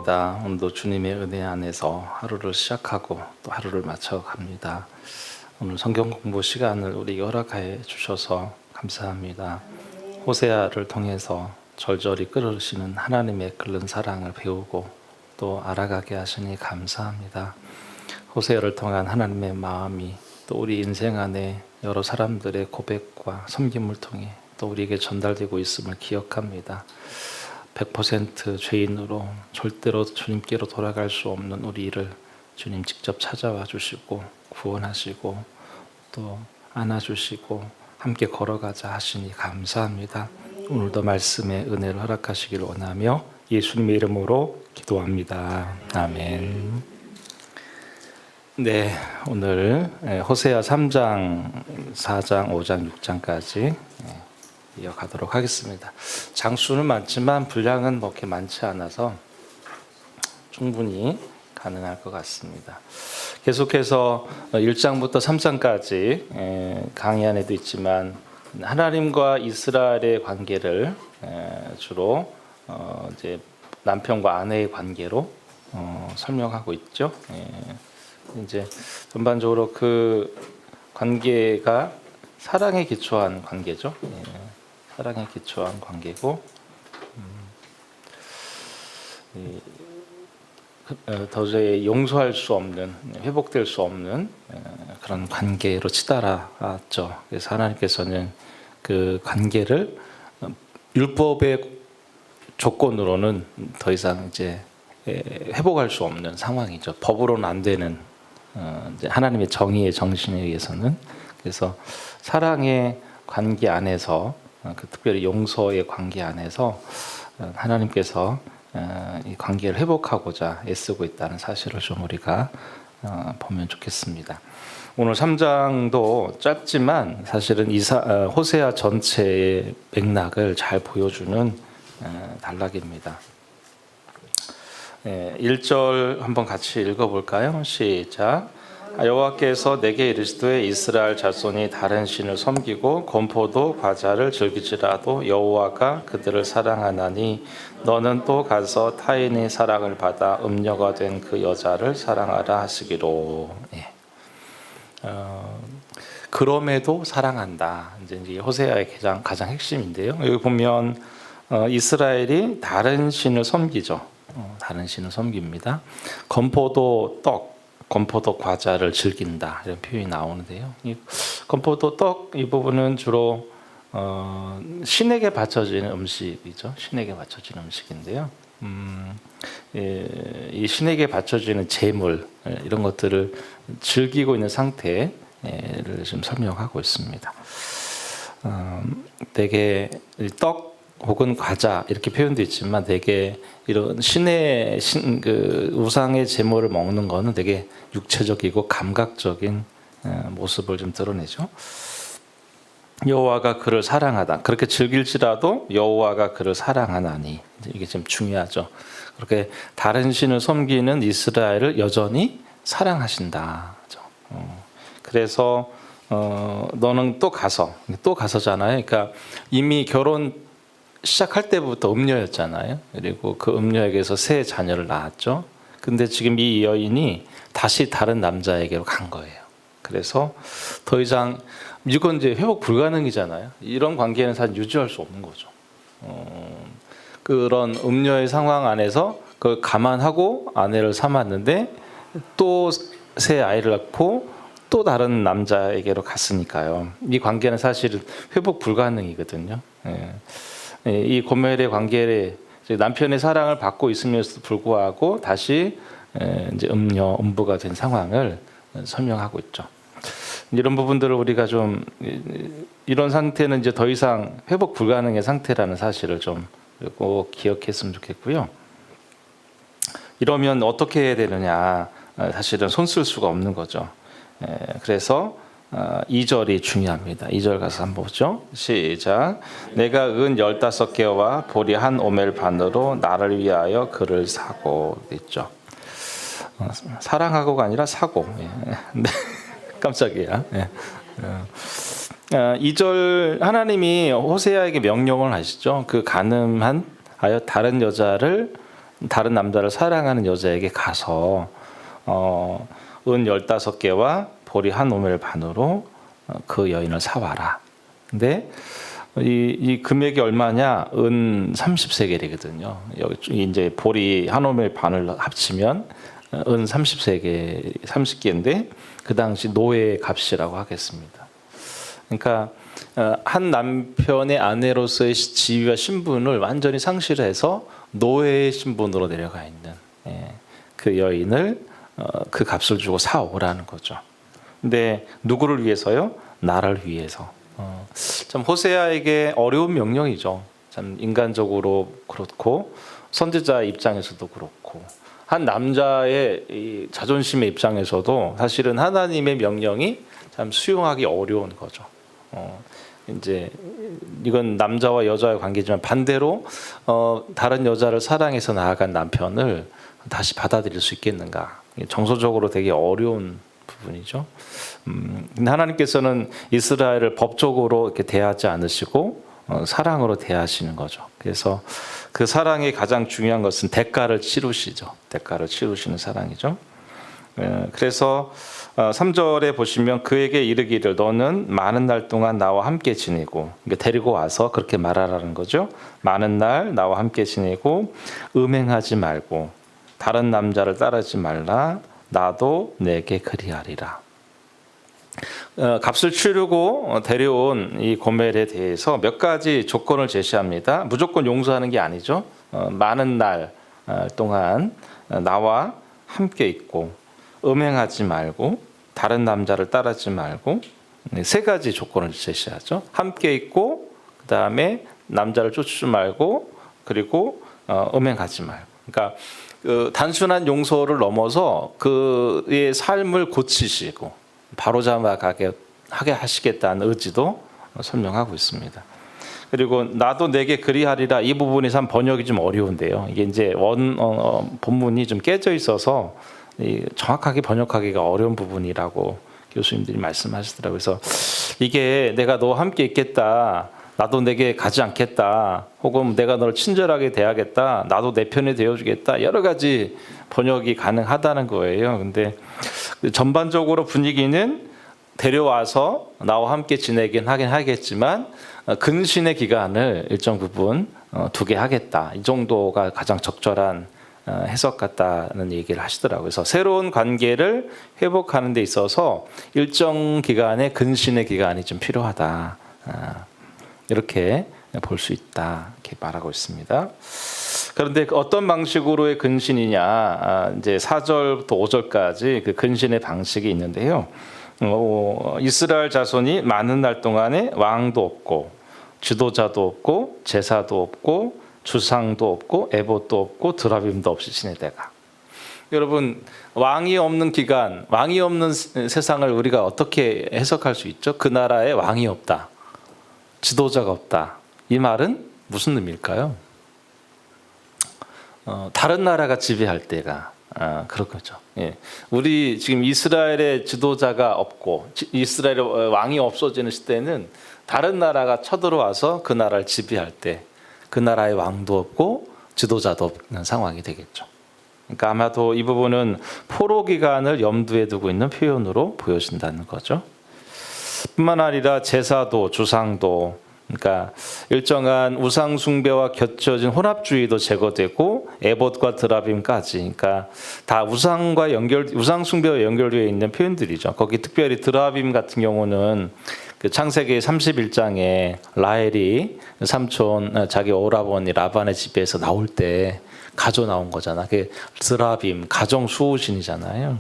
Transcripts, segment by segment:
감사합니다. 오늘도 주님의 은혜 안에서 하루를 시작하고 또 하루를 마쳐갑니다. 오늘 성경 공부 시간을 우리에게 허락해 주셔서 감사합니다. 호세아를 통해서 절절히 끌으시는 하나님의 끓는 사랑을 배우고 또 알아가게 하시니 감사합니다. 호세아를 통한 하나님의 마음이 또 우리 인생 안에 여러 사람들의 고백과 섬김을 통해 또 우리에게 전달되고 있음을 기억합니다. 100% 죄인으로 절대로 주님께로 돌아갈 수 없는 우리를 주님 직접 찾아와 주시고 구원하시고 또 안아주시고 함께 걸어가자 하시니 감사합니다. 오늘도 말씀의 은혜를 허락하시길 원하며 예수님의 이름으로 기도합니다. 아멘. 네, 오늘 호세아 3장, 4장, 5장, 6장까지 이어가도록 하겠습니다. 장수는 많지만 분량은 그렇게 많지 않아서 충분히 가능할 것 같습니다. 계속해서 1장부터 3장까지 강의 안에도 있지만 하나님과 이스라엘의 관계를 주로 이제 남편과 아내의 관계로 설명하고 있죠. 이제 전반적으로 그 관계가 사랑에 기초한 관계죠. 사랑에 기초한 관계고 도저히 용서할 수 없는, 회복될 수 없는 그런 관계로 치달았죠. 그래서 하나님께서는 그 관계를 율법의 조건으로는 더 이상 이제 회복할 수 없는 상황이죠. 법으로는 안 되는 이제 하나님의 정의의 정신에 의해서는. 그래서 사랑의 관계 안에서 특별히 용서의 관계 안에서 하나님께서 이 관계를 회복하고자 애쓰고 있다는 사실을 좀 우리가 보면 좋겠습니다. 오늘 3장도 짧지만 사실은 호세아 전체의 맥락을 잘 보여주는 단락입니다. 1절 한번 같이 읽어볼까요? 시작. 여호와께서 내게 이르시되 이스라엘 자손이 다른 신을 섬기고 건포도 과자를 즐기지라도 여호와가 그들을 사랑하나니 너는 또 가서 타인의 사랑을 받아 음녀가 된 그 여자를 사랑하라 하시기로. 그럼에도 사랑한다. 이제 호세아의 가장 핵심인데요. 여기 보면 이스라엘이 다른 신을 섬기죠. 다른 신을 섬깁니다. 건포도 떡, 건포도 과자를 즐긴다 이런 표현이 나오는데요. 이 건포도 떡 이 부분은 주로 신에게 바쳐지는 음식이죠. 신에게 바쳐지는 음식인데요. 이 신에게 바쳐지는 제물 이런 것들을 즐기고 있는 상태를 지금 설명하고 있습니다. 대개 떡 혹은 과자 이렇게 표현도 있지만 되게 이런 그 우상의 제물을 먹는 거는 되게 육체적이고 감각적인 모습을 좀 드러내죠. 여호와가 그를 사랑하다. 그렇게 즐길지라도 여호와가 그를 사랑하나니. 이게 좀 중요하죠. 그렇게 다른 신을 섬기는 이스라엘을 여전히 사랑하신다. 그래서 너는 또 가서잖아요. 그러니까 이미 결혼 시작할 때부터 음녀였잖아요. 그리고 그 음녀에게서 새 자녀를 낳았죠. 근데 지금 이 여인이 다시 다른 남자에게로 간 거예요. 그래서 더 이상 이건 이제 회복 불가능이잖아요. 이런 관계는 사실 유지할 수 없는 거죠. 그런 음녀의 상황 안에서 그걸 감안하고 아내를 삼았는데 또 새 아이를 낳고 또 다른 남자에게로 갔으니까요. 이 관계는 사실 회복 불가능이거든요. 이 고멜의 관계에 남편의 사랑을 받고 있으면서도 불구하고 다시 이제 음부가 된 상황을 설명하고 있죠. 이런 부분들을 우리가 좀 이런 상태는 이제 더 이상 회복 불가능의 상태라는 사실을 좀 꼭 기억했으면 좋겠고요. 이러면 어떻게 해야 되느냐? 사실은 손 쓸 수가 없는 거죠. 그래서 2절이 중요합니다. 2절 가서 한번 보죠. 시작. 내가 은 15개와 보리 한 오멜 반으로 나를 위하여 그를 사고 있죠. 사랑하고가 아니라 사고. 깜짝이야. 2절 하나님이 호세아에게 명령을 하시죠. 그 간음한 다른 여자를 다른 남자를 사랑하는 여자에게 가서 은 15개와 보리 한 오멜 반으로 그 여인을 사와라. 근데 이 금액이 얼마냐? 은 30세겔이거든요. 여기 이제 보리 한 오멜 반을 합치면 은 30개인데 그 당시 노예의 값이라고 하겠습니다. 그러니까 한 남편의 아내로서의 지위와 신분을 완전히 상실해서 노예의 신분으로 내려가 있는 그 여인을 그 값을 주고 사오라는 거죠. 근데 누구를 위해서요? 나를 위해서. 참 호세아에게 어려운 명령이죠. 참 인간적으로 그렇고 선지자 입장에서도 그렇고 한 남자의 이 자존심의 입장에서도 사실은 하나님의 명령이 참 수용하기 어려운 거죠. 이제 이건 남자와 여자의 관계지만 반대로 다른 여자를 사랑해서 나아간 남편을 다시 받아들일 수 있겠는가? 정서적으로 되게 어려운 부분이죠. 근데 하나님께서는 이스라엘을 법적으로 이렇게 대하지 않으시고 사랑으로 대하시는 거죠. 그래서 그 사랑의 가장 중요한 것은 대가를 치르시죠. 대가를 치르시는 사랑이죠. 그래서 3절에 보시면 그에게 이르기를 너는 많은 날 동안 나와 함께 지내고 데리고 와서 그렇게 말하라는 거죠. 많은 날 나와 함께 지내고 음행하지 말고 다른 남자를 따르지 말라. 나도 내게 그리하리라. 값을 치르고 데려온 이 고멜에 대해서 몇 가지 조건을 제시합니다. 무조건 용서하는 게 아니죠. 많은 날 동안 나와 함께 있고 음행하지 말고 다른 남자를 따르지 말고 세 가지 조건을 제시하죠. 함께 있고 그 다음에 남자를 쫓지 말고 그리고 음행하지 말고. 그러니까 그 단순한 용서를 넘어서 그의 삶을 고치시고 바로잡아가게 하게 하시겠다는 의지도 설명하고 있습니다. 그리고 나도 내게 그리하리라 이 부분이 참 번역이 좀 어려운데요. 이게 이제 본문이 좀 깨져 있어서 정확하게 번역하기가 어려운 부분이라고 교수님들이 말씀하시더라고요. 그래서 이게 내가 너와 함께 있겠다. 나도 내게 가지 않겠다. 혹은 내가 너를 친절하게 대하겠다. 나도 내 편에 되어주겠다. 여러 가지 번역이 가능하다는 거예요. 근데 전반적으로 분위기는 데려와서 나와 함께 지내긴 하긴 하겠지만 근신의 기간을 일정 부분 두게 하겠다. 이 정도가 가장 적절한 해석 같다는 얘기를 하시더라고요. 그래서 새로운 관계를 회복하는 데 있어서 일정 기간의 근신의 기간이 좀 필요하다. 이렇게 볼 수 있다. 이렇게 말하고 있습니다. 그런데 어떤 방식으로의 근신이냐? 이제 4절부터 5절까지 그 근신의 방식이 있는데요. 이스라엘 자손이 많은 날 동안에 왕도 없고 지도자도 없고 제사도 없고 주상도 없고 에봇도 없고 드라빔도 없이 지내다가 여러분 왕이 없는 기간, 왕이 없는 세상을 우리가 어떻게 해석할 수 있죠? 그 나라에 왕이 없다. 지도자가 없다. 이 말은 무슨 의미일까요? 다른 나라가 지배할 때가 그런 거죠. 예. 우리 지금 이스라엘의 지도자가 없고 이스라엘의 왕이 없어지는 시대는 다른 나라가 쳐들어와서 그 나라를 지배할 때 그 나라의 왕도 없고 지도자도 없는 상황이 되겠죠. 그러니까 아마도 이 부분은 포로 기간을 염두에 두고 있는 표현으로 보여진다는 거죠. 뿐만 아니라 제사도 주상도 그러니까 일정한 우상 숭배와 겹쳐진 혼합주의도 제거되고 에봇과 드라빔까지 그러니까 다 우상 숭배와 연결되어 있는 표현들이죠. 거기 특별히 드라빔 같은 경우는 그 창세기 31장에 라헬이 삼촌 자기 오라버니 라반의 집에서 나올 때 가져 나온 거잖아. 그게 드라빔 가정 수호신이잖아요.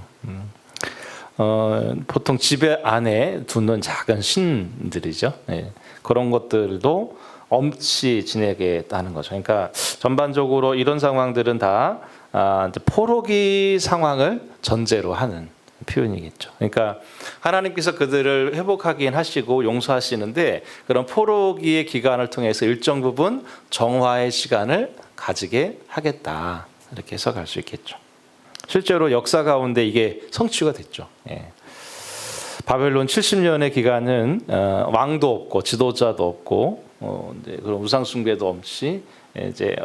보통 집에 안에 두는 작은 신들이죠. 네. 그런 것들도 엄치 지내겠다는 거죠. 그러니까 전반적으로 이런 상황들은 다 이제 포로기 상황을 전제로 하는 표현이겠죠. 그러니까 하나님께서 그들을 회복하긴 하시고 용서하시는데 그런 포로기의 기간을 통해서 일정 부분 정화의 시간을 가지게 하겠다. 이렇게 해석할 수 있겠죠. 실제로 역사 가운데 이게 성취가 됐죠. 예. 바벨론 70년의 기간은 왕도 없고 지도자도 없고 그런 우상 숭배도 없이 이제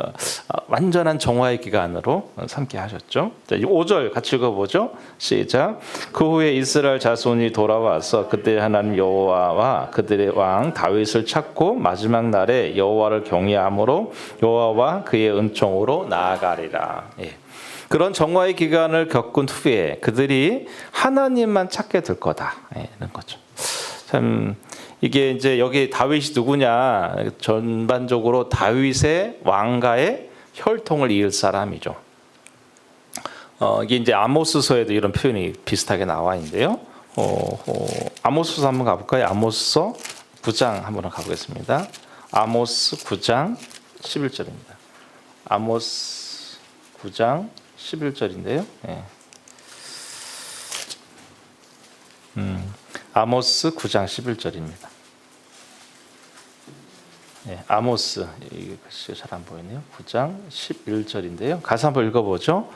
완전한 정화의 기간으로 삼게 하셨죠. 자, 5절 같이 읽어보죠. 시작. 그 후에 이스라엘 자손이 돌아와서 그들의 하나님 여호와와 그들의 왕 다윗을 찾고 마지막 날에 여호와를 경외함으로 여호와와 그의 은총으로 나아가리라. 예. 그런 정화의 기간을 겪은 후에 그들이 하나님만 찾게 될 거다. 이런 거죠. 참 이게 이제 여기 다윗이 누구냐? 전반적으로 다윗의 왕가의 혈통을 이을 사람이죠. 이게 이제 아모스서에도 이런 표현이 비슷하게 나와 있는데요. 아모스서 한번 가볼까요? 아모스서 9장 한번 가보겠습니다. 아모스 9장 11절입니다. 아모스 9장 11절인데요. 예. 아모스 9장 11절입니다. 예, 아모스 이게 잘 안 보이네요. 9장 11절인데요. 가서 한번 읽어보죠.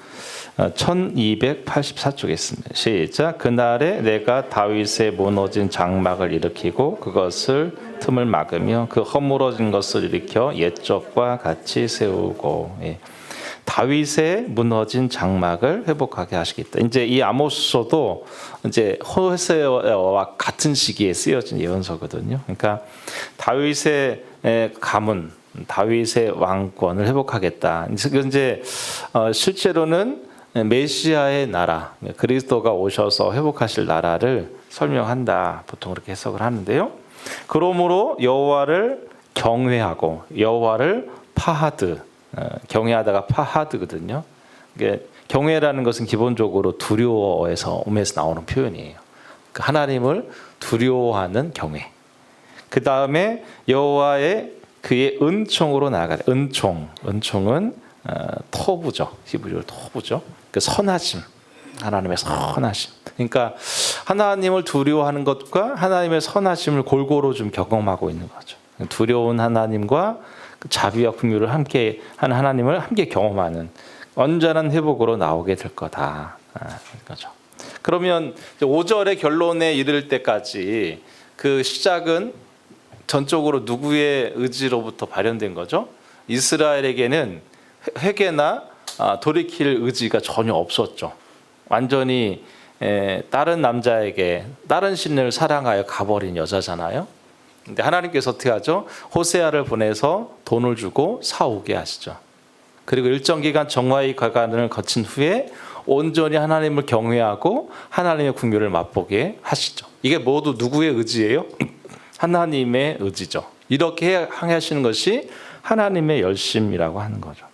1284쪽에 있습니다. 시작. 그날에 내가 다윗의 무너진 장막을 일으키고 그것을 틈을 막으며 그 허물어진 것을 일으켜 옛적과 같이 세우고. 예. 다윗의 무너진 장막을 회복하게 하시겠다. 이제 이 아모스서도 이제 호세아와 같은 시기에 쓰여진 예언서거든요. 그러니까 다윗의 가문, 다윗의 왕권을 회복하겠다. 이제 실제로는 메시아의 나라, 그리스도가 오셔서 회복하실 나라를 설명한다. 보통 그렇게 해석을 하는데요. 그러므로 여호와를 경외하고 여호와를 파하드, 경외하다가 파하드거든요. 경외라는 것은 기본적으로 두려워에서 오면서 나오는 표현이에요. 하나님을 두려워하는 경외. 그 다음에 여호와의 그의 은총으로 나아가다. 은총은 토부죠. 히브리어로 토부죠. 그 선하심, 하나님의 선하심. 그러니까 하나님을 두려워하는 것과 하나님의 선하심을 골고루 좀 경험하고 있는 거죠. 두려운 하나님과 자비와 긍휼을 함께 하는 하나님을 함께 경험하는 완전한 회복으로 나오게 될 거다. 그렇죠. 그러면 5절의 결론에 이를 때까지 그 시작은 전적으로 누구의 의지로부터 발현된 거죠? 이스라엘에게는 회개나 돌이킬 의지가 전혀 없었죠. 완전히 다른 남자에게 다른 신을 사랑하여 가버린 여자잖아요. 근데 하나님께서 어떻게 하죠? 호세아를 보내서 돈을 주고 사오게 하시죠. 그리고 일정 기간 정화의 기간을 거친 후에 온전히 하나님을 경외하고 하나님의 긍휼을 맛보게 하시죠. 이게 모두 누구의 의지예요? 하나님의 의지죠. 이렇게 행하시는 것이 하나님의 열심이라고 하는 거죠.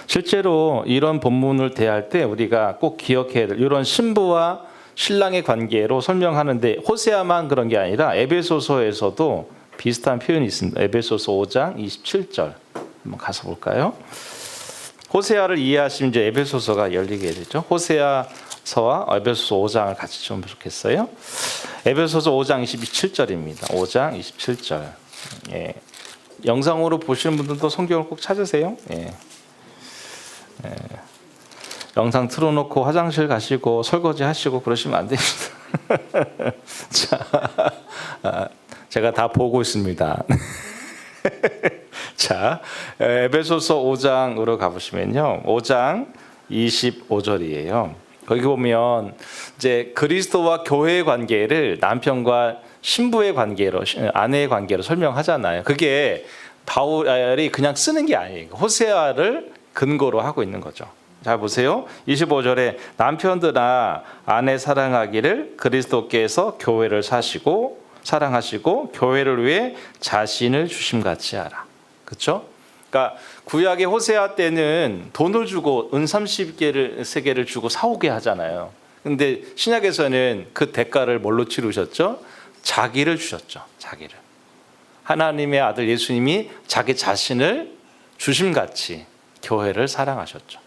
실제로 이런 본문을 대할 때 우리가 꼭 기억해야 될 이런 신부와 신랑의 관계로 설명하는데 호세아만 그런 게 아니라 에베소서에서도 비슷한 표현이 있습니다. 에베소서 5장 27절 한번 가서 볼까요? 호세아를 이해하시면 이제 에베소서가 열리게 되죠. 호세아서와 에베소서 5장을 같이 좀 좋겠어요. 에베소서 5장 27절입니다. 5장 27절. 예. 영상으로 보시는 분들도 성경을 꼭 찾으세요. 예. 예. 영상 틀어놓고 화장실 가시고 설거지 하시고 그러시면 안 됩니다. 자, 제가 다 보고 있습니다. 자, 에베소서 5장으로 가보시면요. 5장 25절이에요. 거기 보면 이제 그리스도와 교회의 관계를 남편과 신부의 관계로, 아내의 관계로 설명하잖아요. 그게 바울이 그냥 쓰는 게 아니에요. 호세아를 근거로 하고 있는 거죠. 자 보세요. 25절에 남편들아 아내 사랑하기를 그리스도께서 교회를 사랑하시고 교회를 위해 자신을 주심같이 하라. 그렇죠? 그러니까 구약의 호세아 때는 돈을 주고 은 30세겔을 주고 사오게 하잖아요. 근데 신약에서는 그 대가를 뭘로 치르셨죠? 자기를 주셨죠. 자기를. 하나님의 아들 예수님이 자기 자신을 주심같이 교회를 사랑하셨죠.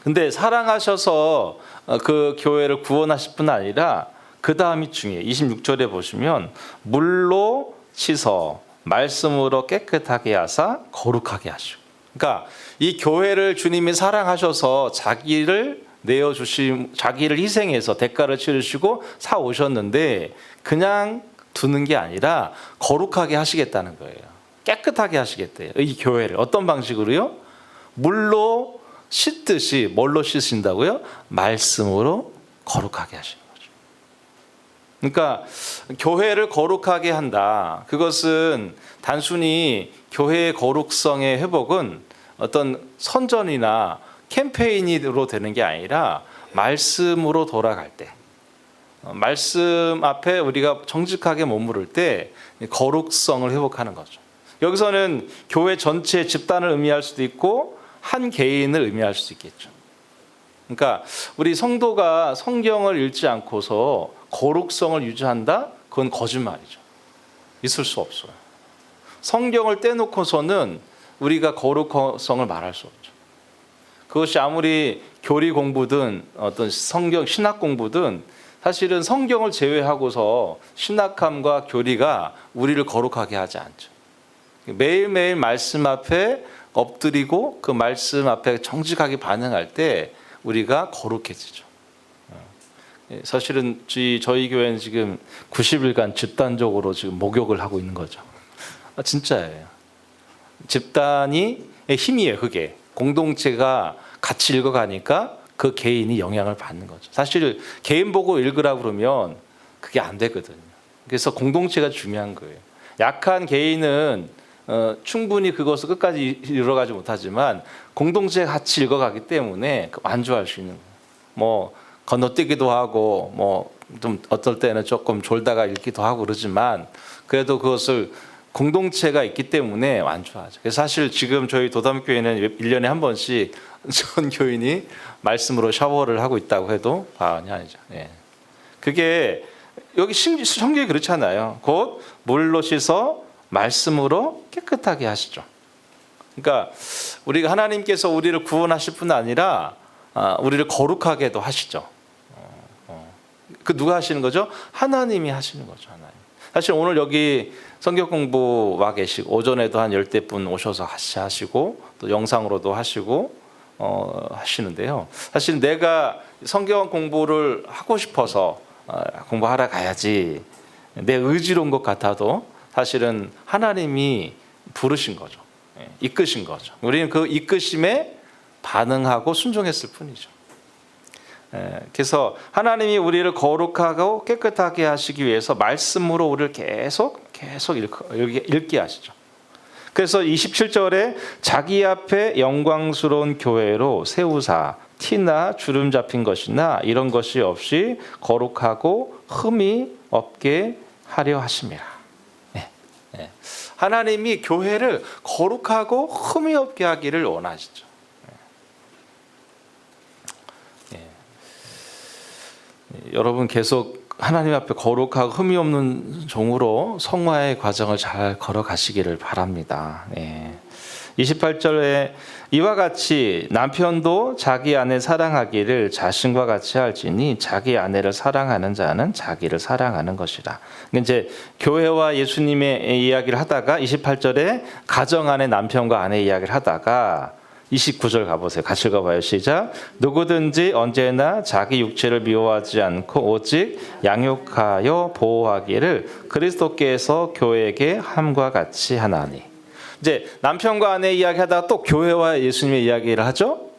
근데 사랑하셔서 그 교회를 구원하실 뿐 아니라 그 다음이 중요해요. 26절에 보시면 물로 씻어 말씀으로 깨끗하게 하사 거룩하게 하시고. 그러니까 이 교회를 주님이 사랑하셔서 자기를 자기를 희생해서 대가를 치르시고 사 오셨는데 그냥 두는 게 아니라 거룩하게 하시겠다는 거예요. 깨끗하게 하시겠대요. 이 교회를 어떤 방식으로요? 물로 씻듯이. 뭘로 씻으신다고요? 말씀으로 거룩하게 하시는 거죠. 그러니까 교회를 거룩하게 한다. 그것은 단순히 교회의 거룩성의 회복은 어떤 선전이나 캠페인으로 되는 게 아니라 말씀으로 돌아갈 때, 말씀 앞에 우리가 정직하게 머무를 때 거룩성을 회복하는 거죠. 여기서는 교회 전체 집단을 의미할 수도 있고 한 개인을 의미할 수도 있겠죠. 그러니까 우리 성도가 성경을 읽지 않고서 거룩성을 유지한다? 그건 거짓말이죠. 있을 수 없어요. 성경을 떼놓고서는 우리가 거룩성을 말할 수 없죠. 그것이 아무리 교리 공부든 어떤 성경 신학 공부든 사실은 성경을 제외하고서 신학함과 교리가 우리를 거룩하게 하지 않죠. 매일매일 말씀 앞에 엎드리고 그 말씀 앞에 정직하게 반응할 때 우리가 거룩해지죠. 사실은 저희 교회는 지금 90일간 집단적으로 지금 목욕을 하고 있는 거죠. 진짜예요. 집단이 힘이에요. 그게 공동체가 같이 읽어가니까 그 개인이 영향을 받는 거죠. 사실 개인 보고 읽으라 그러면 그게 안 되거든요. 그래서 공동체가 중요한 거예요. 약한 개인은 충분히 그것을 끝까지 이뤄가지 못하지만 공동체가 같이 읽어가기 때문에 완주할 수 있는 거예요. 뭐 건너뛰기도 하고 뭐 좀 어떨 때는 조금 졸다가 읽기도 하고 그러지만 그래도 그것을 공동체가 있기 때문에 완주하죠. 그래서 사실 지금 저희 도담교회는 1년에 한 번씩 전 교인이 말씀으로 샤워를 하고 있다고 해도 과언이 아니죠. 예. 그게 여기 성경이 그렇잖아요. 곧 물로 씻어 말씀으로 깨끗하게 하시죠. 그러니까 우리가 하나님께서 우리를 구원하실 뿐 아니라 우리를 거룩하게도 하시죠. 그 누가 하시는 거죠? 하나님이 하시는 거죠. 하나님. 사실 오늘 여기 성경 공부 와 계시고 오전에도 한 10대 분 오셔서 같이 하시고 또 영상으로도 하시고 하시는데요. 사실 내가 성경 공부를 하고 싶어서 공부하러 가야지 내 의지로운 것 같아도 사실은 하나님이 부르신 거죠. 이끄신 거죠. 우리는 그 이끄심에 반응하고 순종했을 뿐이죠. 그래서 하나님이 우리를 거룩하고 깨끗하게 하시기 위해서 말씀으로 우리를 계속 읽게 하시죠. 그래서 27절에 자기 앞에 영광스러운 교회로 세우사 티나 주름 잡힌 것이나 이런 것이 없이 거룩하고 흠이 없게 하려 하심이라. 하나님이 교회를 거룩하고 흠이 없게 하기를 원하시죠. 여러분 계속 하나님 앞에 거룩하고 흠이 없는 종으로 성화의 과정을 잘 걸어가시기를 바랍니다. 28절에 이와 같이 남편도 자기 아내 사랑하기를 자신과 같이 할지니 자기 아내를 사랑하는 자는 자기를 사랑하는 것이라. 이제 교회와 예수님의 이야기를 하다가 28절에 가정 안에 남편과 아내 이야기를 하다가 29절 가보세요. 같이 읽어봐요. 시작. 누구든지 언제나 자기 육체를 미워하지 않고 오직 양육하여 보호하기를 그리스도께서 교회에게 함과 같이 하나니. 이제 남편과 아내 이야기하다가 또 교회와 예수님의 이야기를 하죠.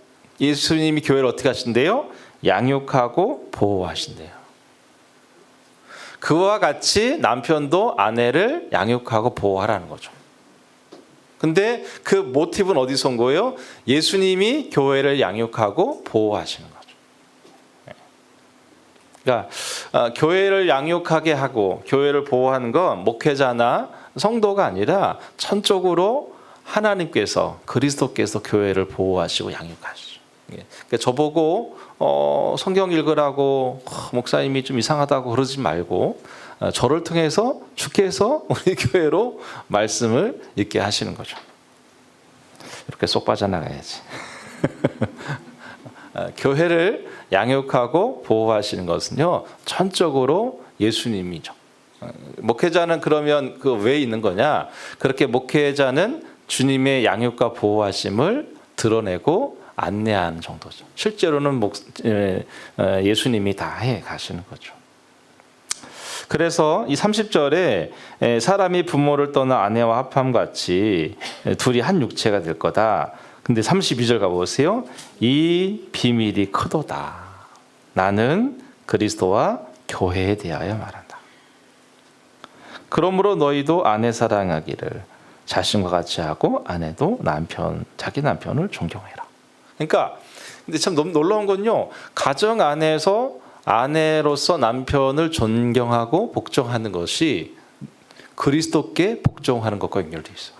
예수님이 교회를 어떻게 하신대요? 양육하고 보호하신대요. 그와 같이 남편도 아내를 양육하고 보호하라는 거죠. 근데 그 모티브는 어디서 온 거예요? 예수님이 교회를 양육하고 보호하시는 거죠. 그러니까 교회를 양육하게 하고 교회를 보호하는 건 목회자나 성도가 아니라 천적으로 하나님께서 그리스도께서 교회를 보호하시고 양육하시죠. 그러니까 저보고 성경 읽으라고 목사님이 좀 이상하다고 그러지 말고 저를 통해서 주께서 우리 교회로 말씀을 읽게 하시는 거죠. 이렇게 쏙 빠져나가야지. 교회를 양육하고 보호하시는 것은요 천적으로 예수님이죠. 목회자는 그러면 그 왜 있는 거냐? 그렇게 목회자는 주님의 양육과 보호하심을 드러내고 안내하는 정도죠. 실제로는 예수님이 다 해 가시는 거죠. 그래서 이 30절에 사람이 부모를 떠나 아내와 합함 같이 둘이 한 육체가 될 거다. 근데 32절 가보세요. 이 비밀이 크도다. 나는 그리스도와 교회에 대하여 말한다. 그러므로 너희도 아내 사랑하기를 자신과 같이 하고 아내도 자기 남편을 존경해라. 그러니까 근데 참 너무 놀라운 건요. 가정 안에서 아내로서 남편을 존경하고 복종하는 것이 그리스도께 복종하는 것과 연결되어 있어요.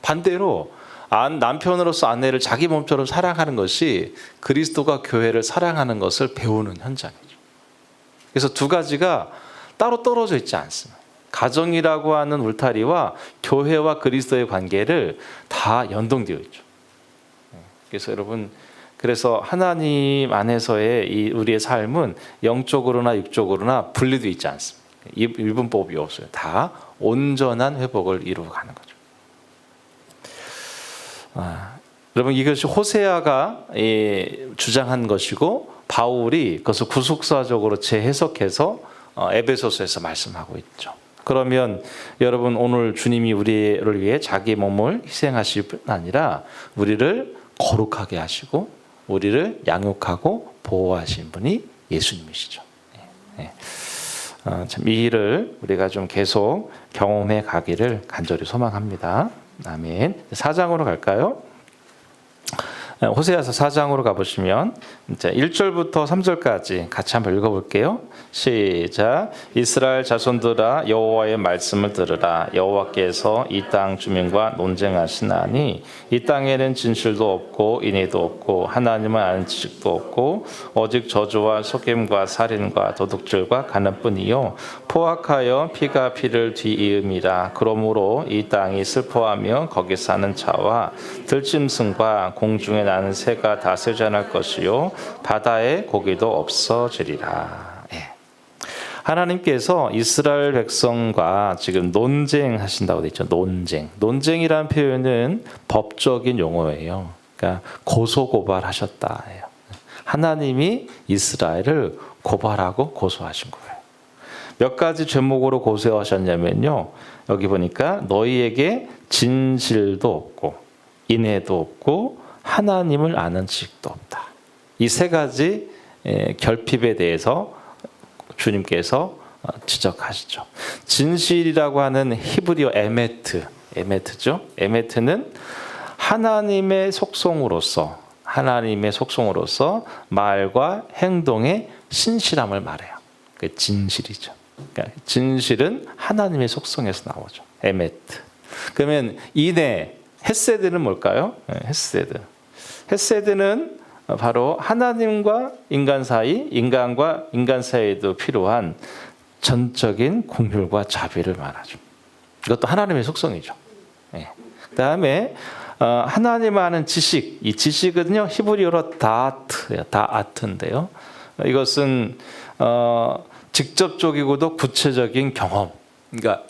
반대로 남편으로서 아내를 자기 몸처럼 사랑하는 것이 그리스도가 교회를 사랑하는 것을 배우는 현장이죠. 그래서 두 가지가 따로 떨어져 있지 않습니다. 가정이라고 하는 울타리와 교회와 그리스도의 관계를 다 연동되어 있죠. 그래서 여러분, 그래서 하나님 안에서의 우리의 삶은 영적으로나 육적으로나 분리되어 있지 않습니다. 일분법이 없어요. 다 온전한 회복을 이루어가는 거죠. 여러분, 이것이 호세아가 주장한 것이고 바울이 그것을 구속사적으로 재해석해서 에베소서에서 말씀하고 있죠. 그러면 여러분, 오늘 주님이 우리를 위해 자기 몸을 희생하실 뿐 아니라 우리를 거룩하게 하시고 우리를 양육하고 보호하신 분이 예수님이시죠. 참 이 일을 우리가 좀 계속 경험해 가기를 간절히 소망합니다. 아멘. 4장으로 갈까요? 호세아서 4장으로 가보시면 이제 1절부터 3절까지 같이 한번 읽어볼게요. 시작. 이스라엘 자손들아 여호와의 말씀을 들으라. 여호와께서 이 땅 주민과 논쟁하시나니 이 땅에는 진실도 없고 인애도 없고 하나님을 아는 지식도 없고 오직 저주와 속임과 살인과 도둑질과 간음뿐이요 포악하여 피가 피를 뒤이음이라. 그러므로 이 땅이 슬퍼하며 거기 사는 자와 들짐승과 공중에 나는 새가 다 쇠잔할 것이요 바다의 고기도 없어지리라. 하나님께서 이스라엘 백성과 지금 논쟁하신다고 되어 있죠. 논쟁이라는 표현은 법적인 용어예요. 그러니까 고소고발하셨다. 하나님이 이스라엘을 고발하고 고소하신 거예요. 몇 가지 제목으로 고소하셨냐면요. 여기 보니까 너희에게 진실도 없고 인애도 없고 하나님을 아는 지식도 없다. 이 세 가지 결핍에 대해서 주님께서 지적하시죠. 진실이라고 하는 히브리어 에메트죠. 에메트는 하나님의 속성으로서 말과 행동의 신실함을 말해요. 그 진실이죠. 그러니까 진실은 하나님의 속성에서 나오죠. 에메트. 그러면 인애, 헤세드는 뭘까요? 헤세드는 바로 하나님과 인간 사이, 인간과 인간 사이에도 필요한 전적인 공율과 자비를 말하죠. 이것도 하나님의 속성이죠. 그다음에 하나님 아는 지식, 이 지식은요 히브리어로 다아트인데요. 이것은 직접적이고도 구체적인 경험. 그러니까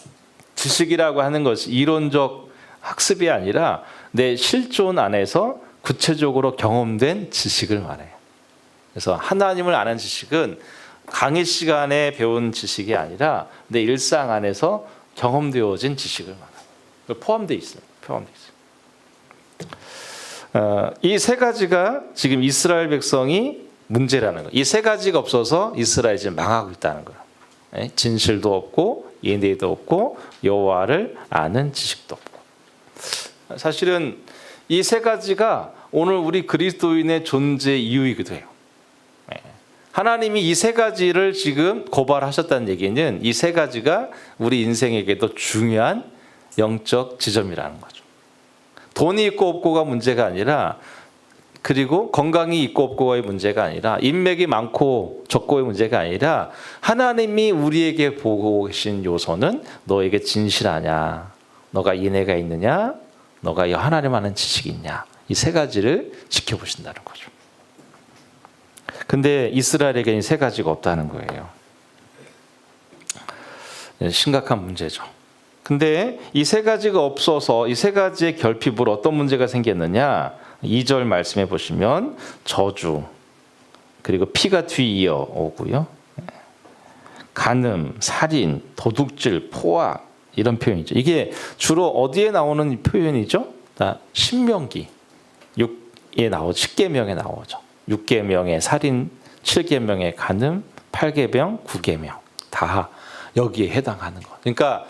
지식이라고 하는 것이 이론적 학습이 아니라 내 실존 안에서 구체적으로 경험된 지식을 말해요. 그래서 하나님을 아는 지식은 강의 시간에 배운 지식이 아니라 내 일상 안에서 경험되어진 지식을 말해요. 포함되어 있어요. 이 세 가지가 지금 이스라엘 백성이 문제라는 거예요. 이 세 가지가 없어서 이스라엘이 지금 망하고 있다는 거예요. 진실도 없고 인애도 없고 여호와를 아는 지식도 없고. 사실은 이 세 가지가 오늘 우리 그리스도인의 존재 이유이기도 해요. 하나님이 이 세 가지를 지금 고발하셨다는 얘기는 이 세 가지가 우리 인생에게도 중요한 영적 지점이라는 거죠. 돈이 있고 없고가 문제가 아니라, 그리고 건강이 있고 없고의 문제가 아니라, 인맥이 많고 적고의 문제가 아니라, 하나님이 우리에게 보고 계신 요소는 너에게 진실하냐, 너가 인애가 있느냐, 너가 하나님 아는 지식이 있냐, 이 세 가지를 지켜보신다는 거죠. 근데 이스라엘에게는 이 세 가지가 없다는 거예요. 심각한 문제죠. 근데 이 세 가지가 없어서 이 세 가지의 결핍으로 어떤 문제가 생겼느냐? 2절 말씀해 보시면 저주, 그리고 피가 뒤이어 오고요. 간음, 살인, 도둑질, 포악 이런 표현이죠. 이게 주로 어디에 나오는 표현이죠? 신명기 6에 나오죠. 10계명에 나오죠. 6계명의 살인, 7계명의 간음, 8계명, 9계명 다 여기에 해당하는 것. 그러니까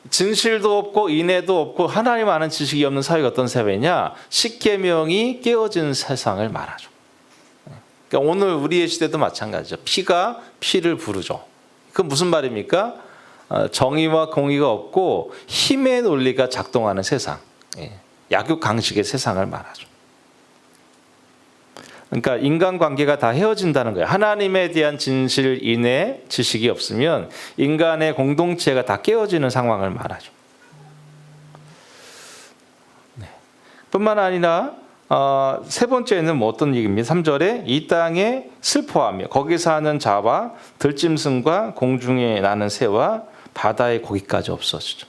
진실도 없고 인애도 없고 하나님 아는 지식이 없는 사회가 어떤 사회냐? 10계명이 깨어진 세상을 말하죠. 그러니까 오늘 우리의 시대도 마찬가지죠. 피가 피를 부르죠. 그건 무슨 말입니까? 정의와 공의가 없고 힘의 논리가 작동하는 세상, 약육강식의 세상을 말하죠. 그러니까 인간관계가 다 헤어진다는 거예요. 하나님에 대한 진실, 인애, 지식이 없으면 인간의 공동체가 다 깨어지는 상황을 말하죠. 네. 뿐만 아니라 세 번째는 뭐 어떤 얘기입니까? 3절에 이 땅에 슬퍼하며 거기 사는 자와 들짐승과 공중에 나는 새와 바다의 고기까지 없어지죠.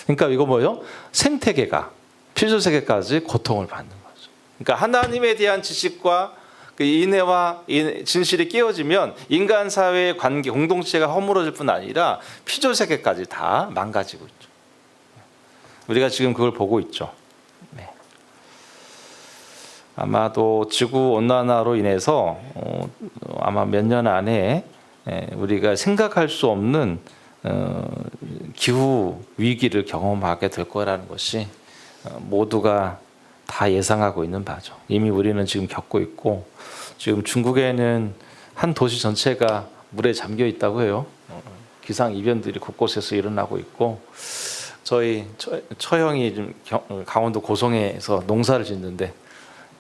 그러니까 이거 뭐예요? 생태계가 피조세계까지 고통을 받는 거죠. 그러니까 하나님에 대한 지식과 그 인애와 진실이 깨어지면 인간 사회의 관계, 공동체가 허물어질 뿐 아니라 피조세계까지 다 망가지고 있죠. 우리가 지금 그걸 보고 있죠. 네. 아마도 지구 온난화로 인해서 아마 몇 년 안에 우리가 생각할 수 없는 기후 위기를 경험하게 될 거라는 것이 모두가 다 예상하고 있는 바죠. 이미 우리는 지금 겪고 있고 지금 중국에는 한 도시 전체가 물에 잠겨 있다고 해요. 기상 이변들이 곳곳에서 일어나고 있고 저희 처형이 좀 강원도 고성에서 농사를 짓는데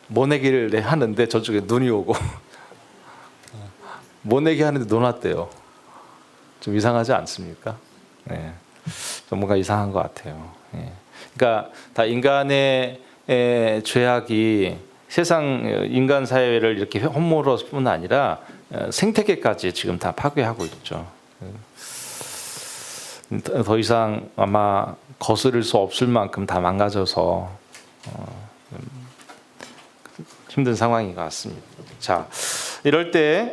모내기를 하는데 저쪽에 눈이 오고 모내기 하는데 눈 왔대요. 좀 이상하지 않습니까? 네. 좀 뭔가 이상한 것 같아요. 네. 그러니까 다 인간의 죄악이 세상 인간 사회를 이렇게 허물었을 뿐 아니라 생태계까지 지금 다 파괴하고 있죠. 더 이상 아마 거스를 수 없을 만큼 다 망가져서 힘든 상황인 것 같습니다. 자, 이럴 때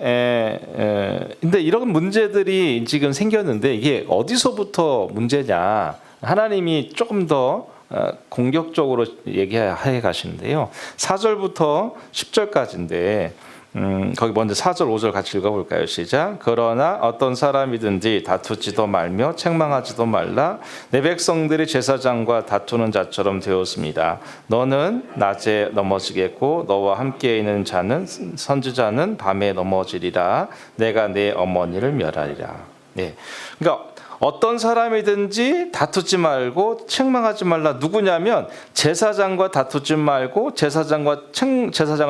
근데 이런 문제들이 지금 생겼는데 이게 어디서부터 문제냐? 하나님이 조금 더 공격적으로 얘기해 가시는데요. 4절부터 10절까지인데 거기 먼저 4절 5절 같이 읽어볼까요? 시작. 그러나 어떤 사람이든지 다투지도 말며 책망하지도 말라. 내 백성들이 제사장과 다투는 자처럼 되었습니다. 너는 낮에 넘어지겠고 너와 함께 있는 자는 선지자는 밤에 넘어지리라. 내가 내 어머니를 멸하리라. 네. 그러니까 어떤 사람이든지 다투지 말고 책망하지 말라. 누구냐면 제사장과 다투지 말고 제사장을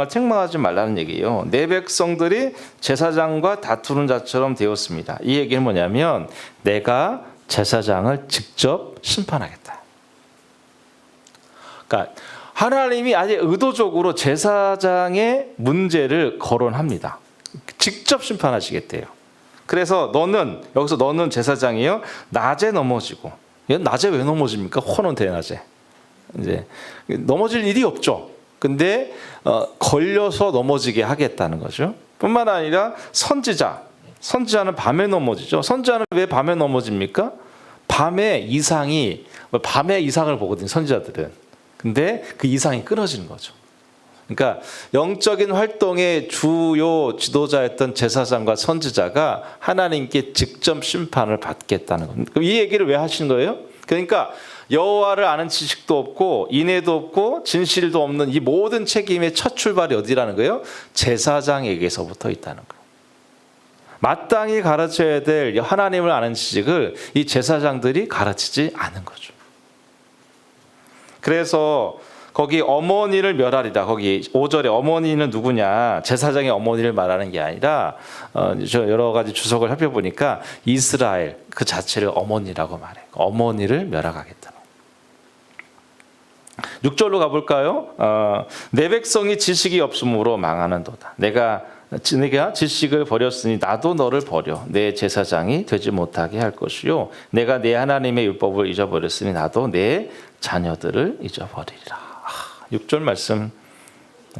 책망하지 말라는 얘기예요. 내 백성들이 제사장과 다투는 자처럼 되었습니다. 이 얘기는 뭐냐면 내가 제사장을 직접 심판하겠다. 그러니까 하나님이 아주 의도적으로 제사장의 문제를 거론합니다. 직접 심판하시겠대요. 그래서 여기서 너는 제사장이에요. 낮에 넘어지고. 낮에 왜 넘어집니까? 호는 대낮에. 이제 넘어질 일이 없죠. 근데 걸려서 넘어지게 하겠다는 거죠. 뿐만 아니라 선지자는 밤에 넘어지죠. 선지자는 왜 밤에 넘어집니까? 밤에 이상을 보거든요. 선지자들은. 근데 그 이상이 끊어지는 거죠. 그러니까 영적인 활동의 주요 지도자였던 제사장과 선지자가 하나님께 직접 심판을 받겠다는 겁니다. 이 얘기를 왜 하시는 거예요? 그러니까 여호와를 아는 지식도 없고 인애도 없고 진실도 없는 이 모든 책임의 첫 출발이 어디라는 거예요? 제사장에게서부터 있다는 거예요. 마땅히 가르쳐야 될 하나님을 아는 지식을 이 제사장들이 가르치지 않은 거죠. 그래서 거기 어머니를 멸하리라. 거기 5절에 어머니는 누구냐? 제사장의 어머니를 말하는 게 아니라 저 여러 가지 주석을 살펴보니까 이스라엘 그 자체를 어머니라고 말해요. 어머니를 멸하겠다. 6절로 가볼까요? 내 백성이 지식이 없으므로 망하는도다. 내가 지식을 버렸으니 나도 너를 버려 내 제사장이 되지 못하게 할 것이요 내가 내 하나님의 율법을 잊어버렸으니 나도 내 자녀들을 잊어버리리라. 6절 말씀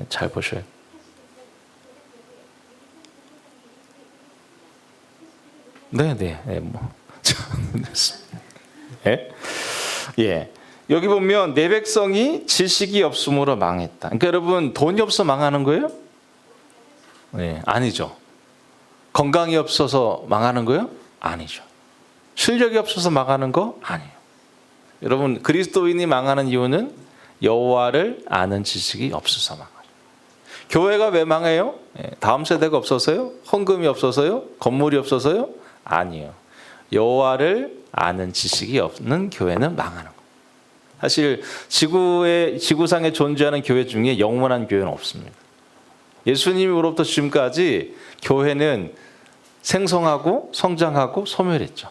잘 보셔요. 네네. 예? 예. 여기 보면 내 백성이 지식이 없음으로 망했다. 그러니까 여러분 돈이 없어 망하는 거예요? 네, 아니죠. 건강이 없어서 망하는 거예요? 아니죠. 실력이 없어서 망하는 거? 아니에요. 여러분 그리스도인이 망하는 이유는 여호와를 아는 지식이 없어서 망해요. 교회가 왜 망해요? 다음 세대가 없어서요? 헌금이 없어서요? 건물이 없어서요? 아니에요. 여호와를 아는 지식이 없는 교회는 망하는 거예요. 사실 지구상에 존재하는 교회 중에 영원한 교회는 없습니다. 예수님으로부터 지금까지 교회는 생성하고 성장하고 소멸했죠.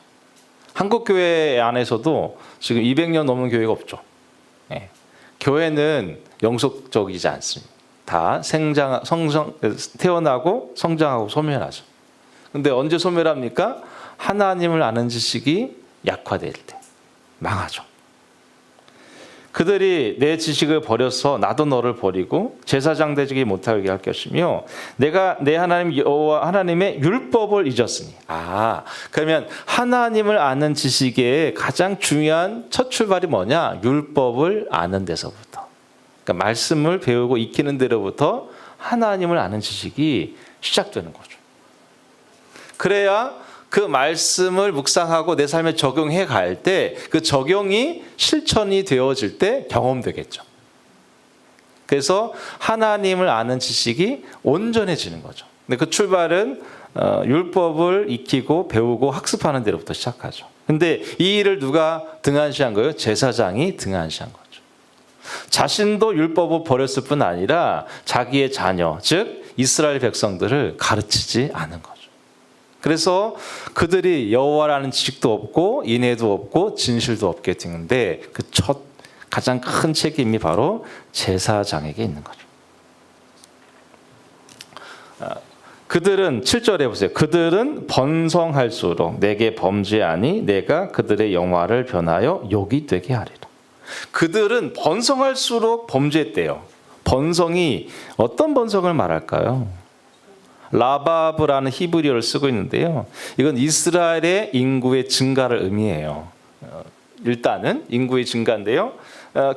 한국 교회 안에서도 지금 200년 넘는 교회가 없죠. 예. 교회는 영속적이지 않습니다. 다 태어나고 성장하고 소멸하죠. 근데 언제 소멸합니까? 하나님을 아는 지식이 약화될 때 망하죠. 그들이 내 지식을 버려서 나도 너를 버리고 제사장 되지 못하게 할 것이며 내가 내 하나님 여호와 하나님의 율법을 잊었으니. 그러면 하나님을 아는 지식의 가장 중요한 첫 출발이 뭐냐? 율법을 아는 데서부터. 그러니까 말씀을 배우고 익히는 데로부터 하나님을 아는 지식이 시작되는 거죠. 그래야 그 말씀을 묵상하고 내 삶에 적용해 갈 때 그 적용이 실천이 되어질 때 경험되겠죠. 그래서 하나님을 아는 지식이 온전해지는 거죠. 근데 그 출발은 율법을 익히고 배우고 학습하는 데로부터 시작하죠. 근데 이 일을 누가 등한시한 거예요? 제사장이 등한시한 거죠. 자신도 율법을 버렸을 뿐 아니라 자기의 자녀, 즉 이스라엘 백성들을 가르치지 않은 거죠. 그래서 그들이 여호와라는 지식도 없고 인애도 없고 진실도 없게 되는데 그 첫 가장 큰 책임이 바로 제사장에게 있는 거죠. 그들은 7절에 보세요. 그들은 번성할수록 내게 범죄하니 내가 그들의 영화를 변하여 욕이 되게 하리라. 그들은 번성할수록 범죄했대요. 번성이 어떤 번성을 말할까요? 라바브라는 히브리어를 쓰고 있는데요. 이건 이스라엘의 인구의 증가를 의미해요. 일단은 인구의 증가인데요.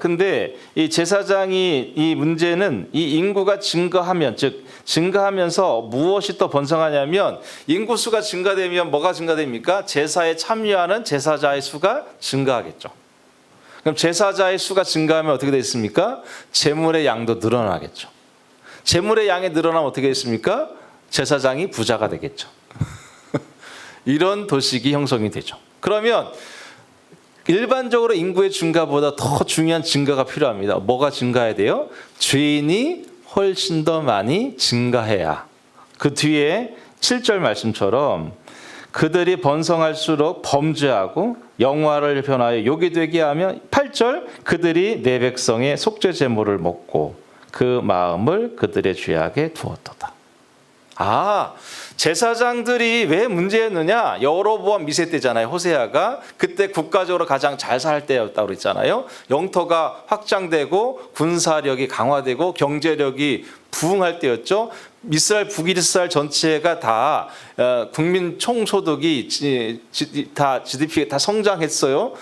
근데 이 제사장이 이 문제는 이 인구가 증가하면, 즉 증가하면서 무엇이 또 번성하냐면 인구수가 증가되면 뭐가 증가됩니까? 제사에 참여하는 제사자의 수가 증가하겠죠. 그럼 제사자의 수가 증가하면 어떻게 되겠습니까? 제물의 양도 늘어나겠죠. 제물의 양이 늘어나면 어떻게 되겠습니까? 제사장이 부자가 되겠죠. 이런 도식이 형성이 되죠. 그러면 일반적으로 인구의 증가보다 더 중요한 증가가 필요합니다. 뭐가 증가해야 돼요? 죄인이 훨씬 더 많이 증가해야. 그 뒤에 7절 말씀처럼 그들이 번성할수록 범죄하고 영화를 변하여 욕이 되게 하며 8절 그들이 내 백성의 속죄 제물을 먹고 그 마음을 그들의 죄악에 두었도다. 제사장들이 왜 문제였느냐? 여로보암 2세 때잖아요. 호세아가 그때 국가적으로 가장 잘 살 때였다고 그랬잖아요. 영토가 확장되고 군사력이 강화되고 경제력이 부흥할 때였죠. 이스라엘 북이스라엘 전체가 다 국민 총소득이 다 GDP가 다 성장했어요.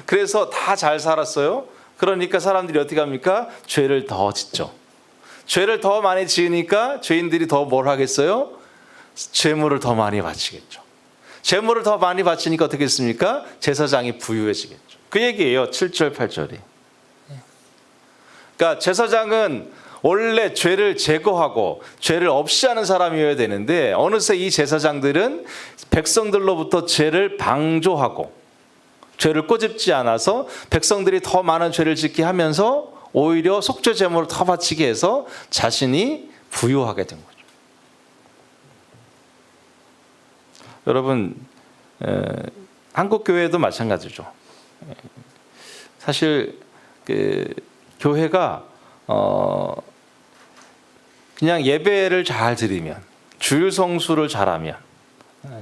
그래서 다 잘 살았어요. 그러니까 사람들이 어떻게 합니까? 죄를 더 짓죠. 죄를 더 많이 지으니까 죄인들이 더 뭘 하겠어요? 재물을 더 많이 바치겠죠. 재물을 더 많이 바치니까 어떻게 했습니까? 제사장이 부유해지겠죠. 그 얘기예요. 7절, 8절이. 그러니까 제사장은 원래 죄를 제거하고 죄를 없이 하는 사람이어야 되는데 어느새 이 제사장들은 백성들로부터 죄를 방조하고 죄를 꼬집지 않아서 백성들이 더 많은 죄를 짓게 하면서 오히려 속죄 제물을 더 바치게 해서 자신이 부유하게 된 거죠. 여러분, 한국 교회도 마찬가지죠. 사실 교회가 그냥 예배를 잘 드리면, 주일 성수를 잘하면,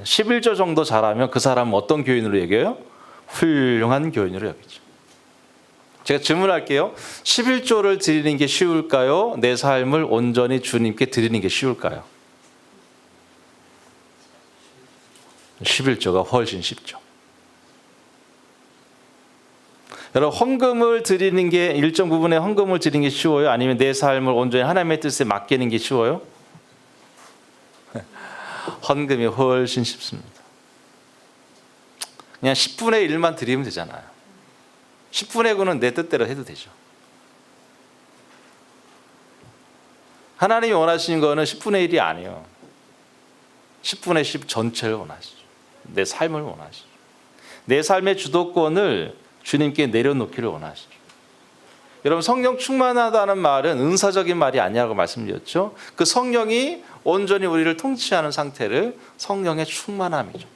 11조 정도 잘하면 그 사람은 어떤 교인으로 여겨요? 훌륭한 교인으로 여기죠. 제가 질문할게요. 11조를 드리는 게 쉬울까요? 내 삶을 온전히 주님께 드리는 게 쉬울까요? 11조가 훨씬 쉽죠. 여러분, 헌금을 드리는 게 일정 부분의 헌금을 드리는 게 쉬워요? 아니면 내 삶을 온전히 하나님의 뜻에 맡기는 게 쉬워요? 헌금이 훨씬 쉽습니다. 그냥 10분의 1만 드리면 되잖아요. 10분의 9는 내 뜻대로 해도 되죠. 하나님이 원하시는 거는 10분의 1이 아니에요. 10분의 10 전체를 원하시죠. 내 삶을 원하시죠. 내 삶의 주도권을 주님께 내려놓기를 원하시죠. 여러분, 성령 충만하다는 말은 은사적인 말이 아니라고 말씀드렸죠. 그 성령이 온전히 우리를 통치하는 상태를 성령의 충만함이죠.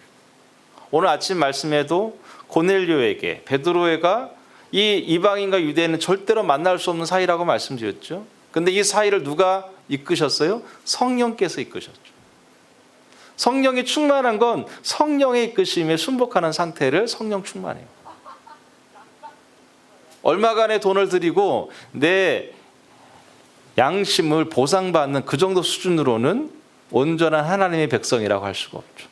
오늘 아침 말씀에도 고넬료에게 베드로가 이 이방인과 유대인은 절대로 만날 수 없는 사이라고 말씀드렸죠. 근데 이 사이를 누가 이끄셨어요? 성령께서 이끄셨죠. 성령이 충만한 건 성령의 이끄심에 순복하는 상태를 성령 충만해요. 얼마간의 돈을 드리고 내 양심을 보상받는 그 정도 수준으로는 온전한 하나님의 백성이라고 할 수가 없죠.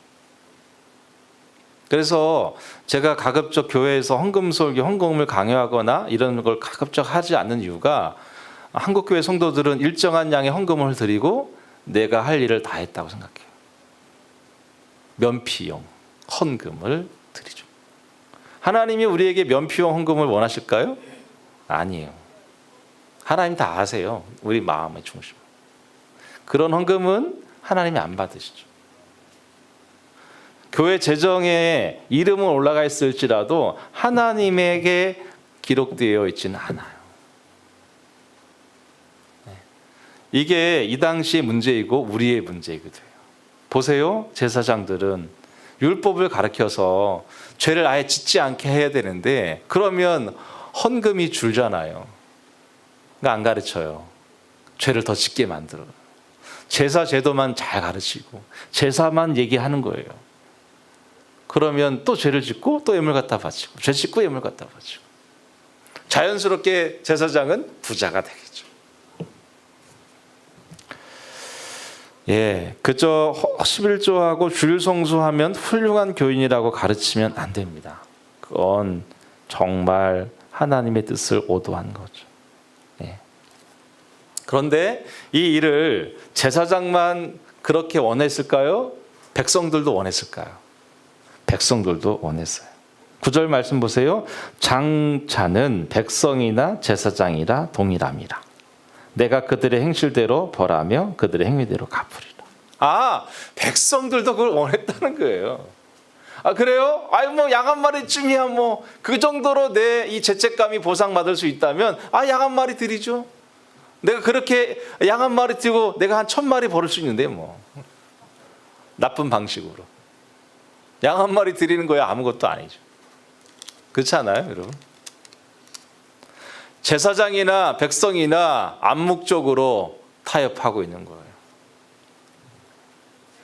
그래서 제가 가급적 교회에서 헌금설교, 헌금을 강요하거나 이런 걸 가급적 하지 않는 이유가 한국교회 성도들은 일정한 양의 헌금을 드리고 내가 할 일을 다 했다고 생각해요. 면피용 헌금을 드리죠. 하나님이 우리에게 면피용 헌금을 원하실까요? 아니에요. 하나님 다 아세요. 우리 마음의 중심. 그런 헌금은 하나님이 안 받으시죠. 교회 재정에 이름은 올라가 있을지라도 하나님에게 기록되어 있지는 않아요. 이게 이 당시의 문제이고 우리의 문제이기도 해요. 보세요. 제사장들은 율법을 가르쳐서 죄를 아예 짓지 않게 해야 되는데 그러면 헌금이 줄잖아요. 그러니까 안 가르쳐요. 죄를 더 짓게 만들어요. 제사 제도만 잘 가르치고 제사만 얘기하는 거예요. 그러면 또 죄를 짓고 또 예물 갖다 바치고 죄 짓고 예물 갖다 바치고 자연스럽게 제사장은 부자가 되겠죠. 예, 그저 11조하고 주일 성수하면 훌륭한 교인이라고 가르치면 안 됩니다. 그건 정말 하나님의 뜻을 오도한 거죠. 예. 그런데 이 일을 제사장만 그렇게 원했을까요? 백성들도 원했을까요? 백성들도 원했어요. 9절 말씀 보세요. 장차는 백성이나 제사장이라 동일함이라. 내가 그들의 행실대로 벌하며 그들의 행위대로 갚으리라. 아, 백성들도 그걸 원했다는 거예요. 아, 그래요? 아유, 뭐 양 한 마리쯤이야 뭐 그 정도로 내 이 죄책감이 보상받을 수 있다면 양 한 마리 드리죠. 내가 그렇게 양 한 마리 드리고 내가 한 1000마리 벌을 수 있는데 뭐 나쁜 방식으로 양 한 마리 드리는 거야 아무것도 아니죠. 그렇지 않아요, 여러분? 제사장이나 백성이나 암묵적으로 타협하고 있는 거예요.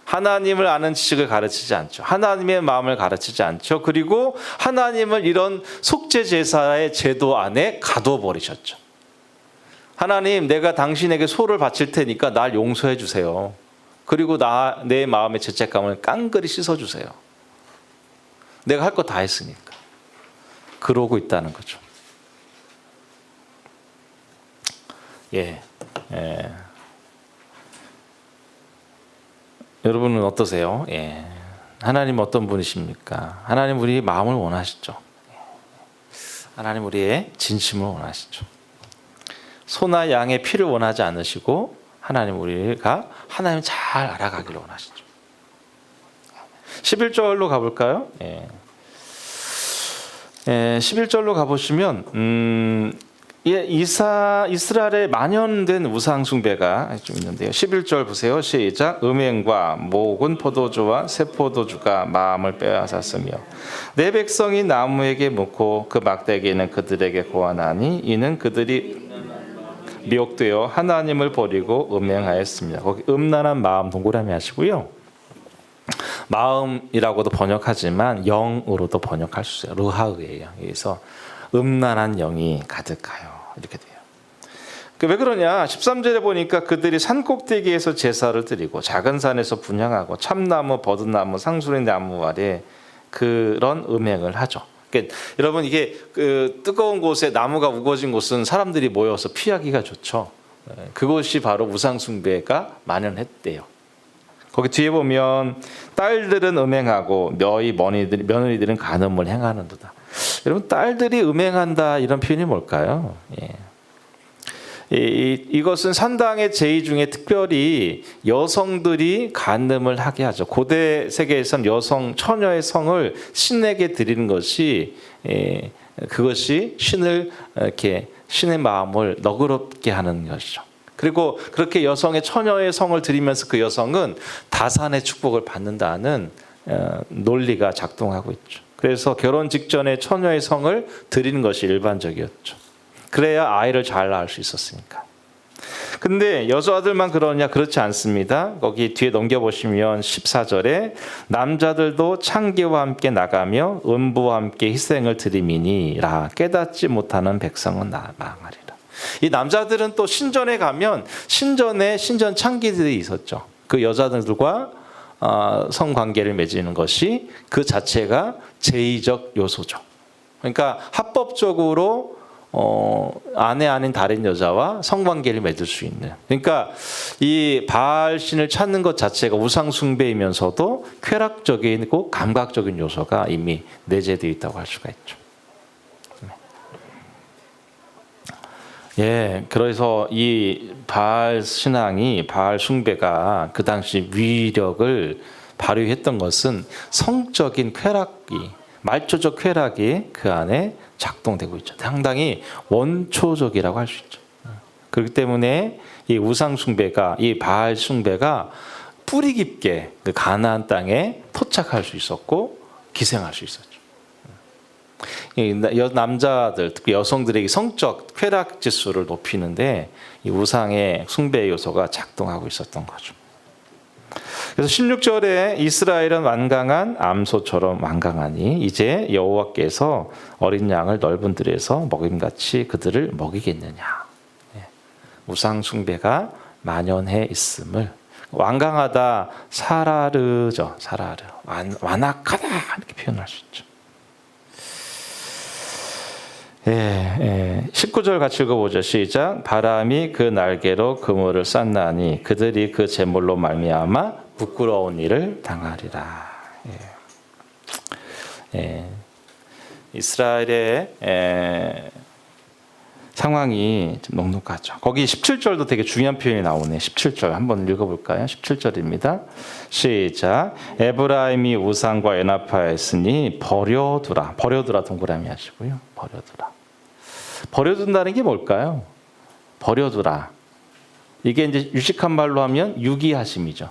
하나님을 아는 지식을 가르치지 않죠. 하나님의 마음을 가르치지 않죠. 그리고 하나님을 이런 속죄 제사의 제도 안에 가둬버리셨죠. 하나님, 내가 당신에게 소를 바칠 테니까 날 용서해 주세요. 그리고 내 마음의 죄책감을 깡그리 씻어주세요. 내가 할 거 다 했으니까. 그러고 있다는 거죠. 예. 여러분은 어떠세요? 예. 하나님 어떤 분이십니까? 하나님 우리 마음을 원하시죠. 하나님 우리의 진심을 원하시죠. 소나 양의 피를 원하지 않으시고 하나님 우리가 하나님 잘 알아가기를 원하시죠. 11절로 가볼까요? 예. 11절로 가보시면 이스라엘에 만연된 우상숭배가 좀 있는데요. 11절 보세요. 시작. 음행과 모근 포도주와 새 포도주가 마음을 빼앗았으며 내 백성이 나무에게 묻고 그 막대기는 그들에게 고하나니 이는 그들이 미혹되어 하나님을 버리고 음행하였습니다. 거기 음란한 마음 동그라미 하시고요. 마음이라고도 번역하지만 영으로도 번역할 수 있어요. 르하의예요. 그래서 음란한 영이 가득하여 이렇게 돼요. 왜 그러냐? 13절에 보니까 그들이 산 꼭대기에서 제사를 드리고 작은 산에서 분향하고 참나무, 버드나무, 상수리 나무 아래 그런 음행을 하죠. 그러니까 여러분 이게 그 뜨거운 곳에 나무가 우거진 곳은 사람들이 모여서 피하기가 좋죠. 그곳이 바로 우상 숭배가 만연했대요. 거기 뒤에 보면 딸들은 음행하고 너희 며느리들은 간음을 행하는도다. 여러분 딸들이 음행한다 이런 표현이 뭘까요? 예. 이것은 산당의 제의 중에 특별히 여성들이 간음을 하게 하죠. 고대 세계에선 여성 처녀의 성을 신에게 드리는 것이 그것이 신을 이렇게 신의 마음을 너그럽게 하는 것이죠. 그리고 그렇게 여성의 처녀의 성을 드리면서 그 여성은 다산의 축복을 받는다는 논리가 작동하고 있죠. 그래서 결혼 직전에 처녀의 성을 드리는 것이 일반적이었죠. 그래야 아이를 잘 낳을 수 있었으니까. 근데 여자들만 그러냐? 그렇지 않습니다. 거기 뒤에 넘겨보시면 14절에 남자들도 창기와 함께 나가며 음부와 함께 희생을 드리미니라 깨닫지 못하는 백성은 망하리라. 이 남자들은 또 신전에 가면 신전 창기들이 있었죠. 그 여자들과 성관계를 맺는 것이 그 자체가 제의적 요소죠. 그러니까 합법적으로 아내 아닌 다른 여자와 성관계를 맺을 수 있는. 그러니까 이 바알 신을 찾는 것 자체가 우상 숭배이면서도 쾌락적이고 감각적인 요소가 이미 내재되어 있다고 할 수가 있죠. 예, 그래서 이 바알 신앙이 바알 숭배가 그 당시 위력을 발휘했던 것은 성적인 쾌락이 말초적 쾌락이 그 안에 작동되고 있죠. 상당히 원초적이라고 할 수 있죠. 그렇기 때문에 이 우상 숭배가 이 바알 숭배가 뿌리 깊게 그 가나안 땅에 토착할 수 있었고 기생할 수 있었죠. 남자들 특히 여성들에게 성적 쾌락 지수를 높이는데 이 우상의 숭배 요소가 작동하고 있었던 거죠. 그래서 16절에 이스라엘은 완강한 암소처럼 완강하니 이제 여호와께서 어린 양을 넓은 들에서 먹임같이 그들을 먹이겠느냐. 우상 숭배가 만연해 있음을 완강하다 사라르죠. 사라르 완악하다 이렇게 표현할 수 있죠. 19절 같이 읽어보죠. 시작. 바람이 그 날개로 그물을 쌌나니 그들이 그 제물로 말미암아 부끄러운 일을 당하리라. 이스라엘의 상황이 좀 녹록하죠. 거기 17절도 되게 중요한 표현이 나오네. 17절 한번 읽어볼까요? 17절입니다. 시작. 에브라임이 우상과 연합하였으니 버려두라. 버려두라 동그라미 하시고요. 버려두라. 버려둔다는 게 뭘까요? 버려두라. 이게 이제 유식한 말로 하면 유기하심이죠.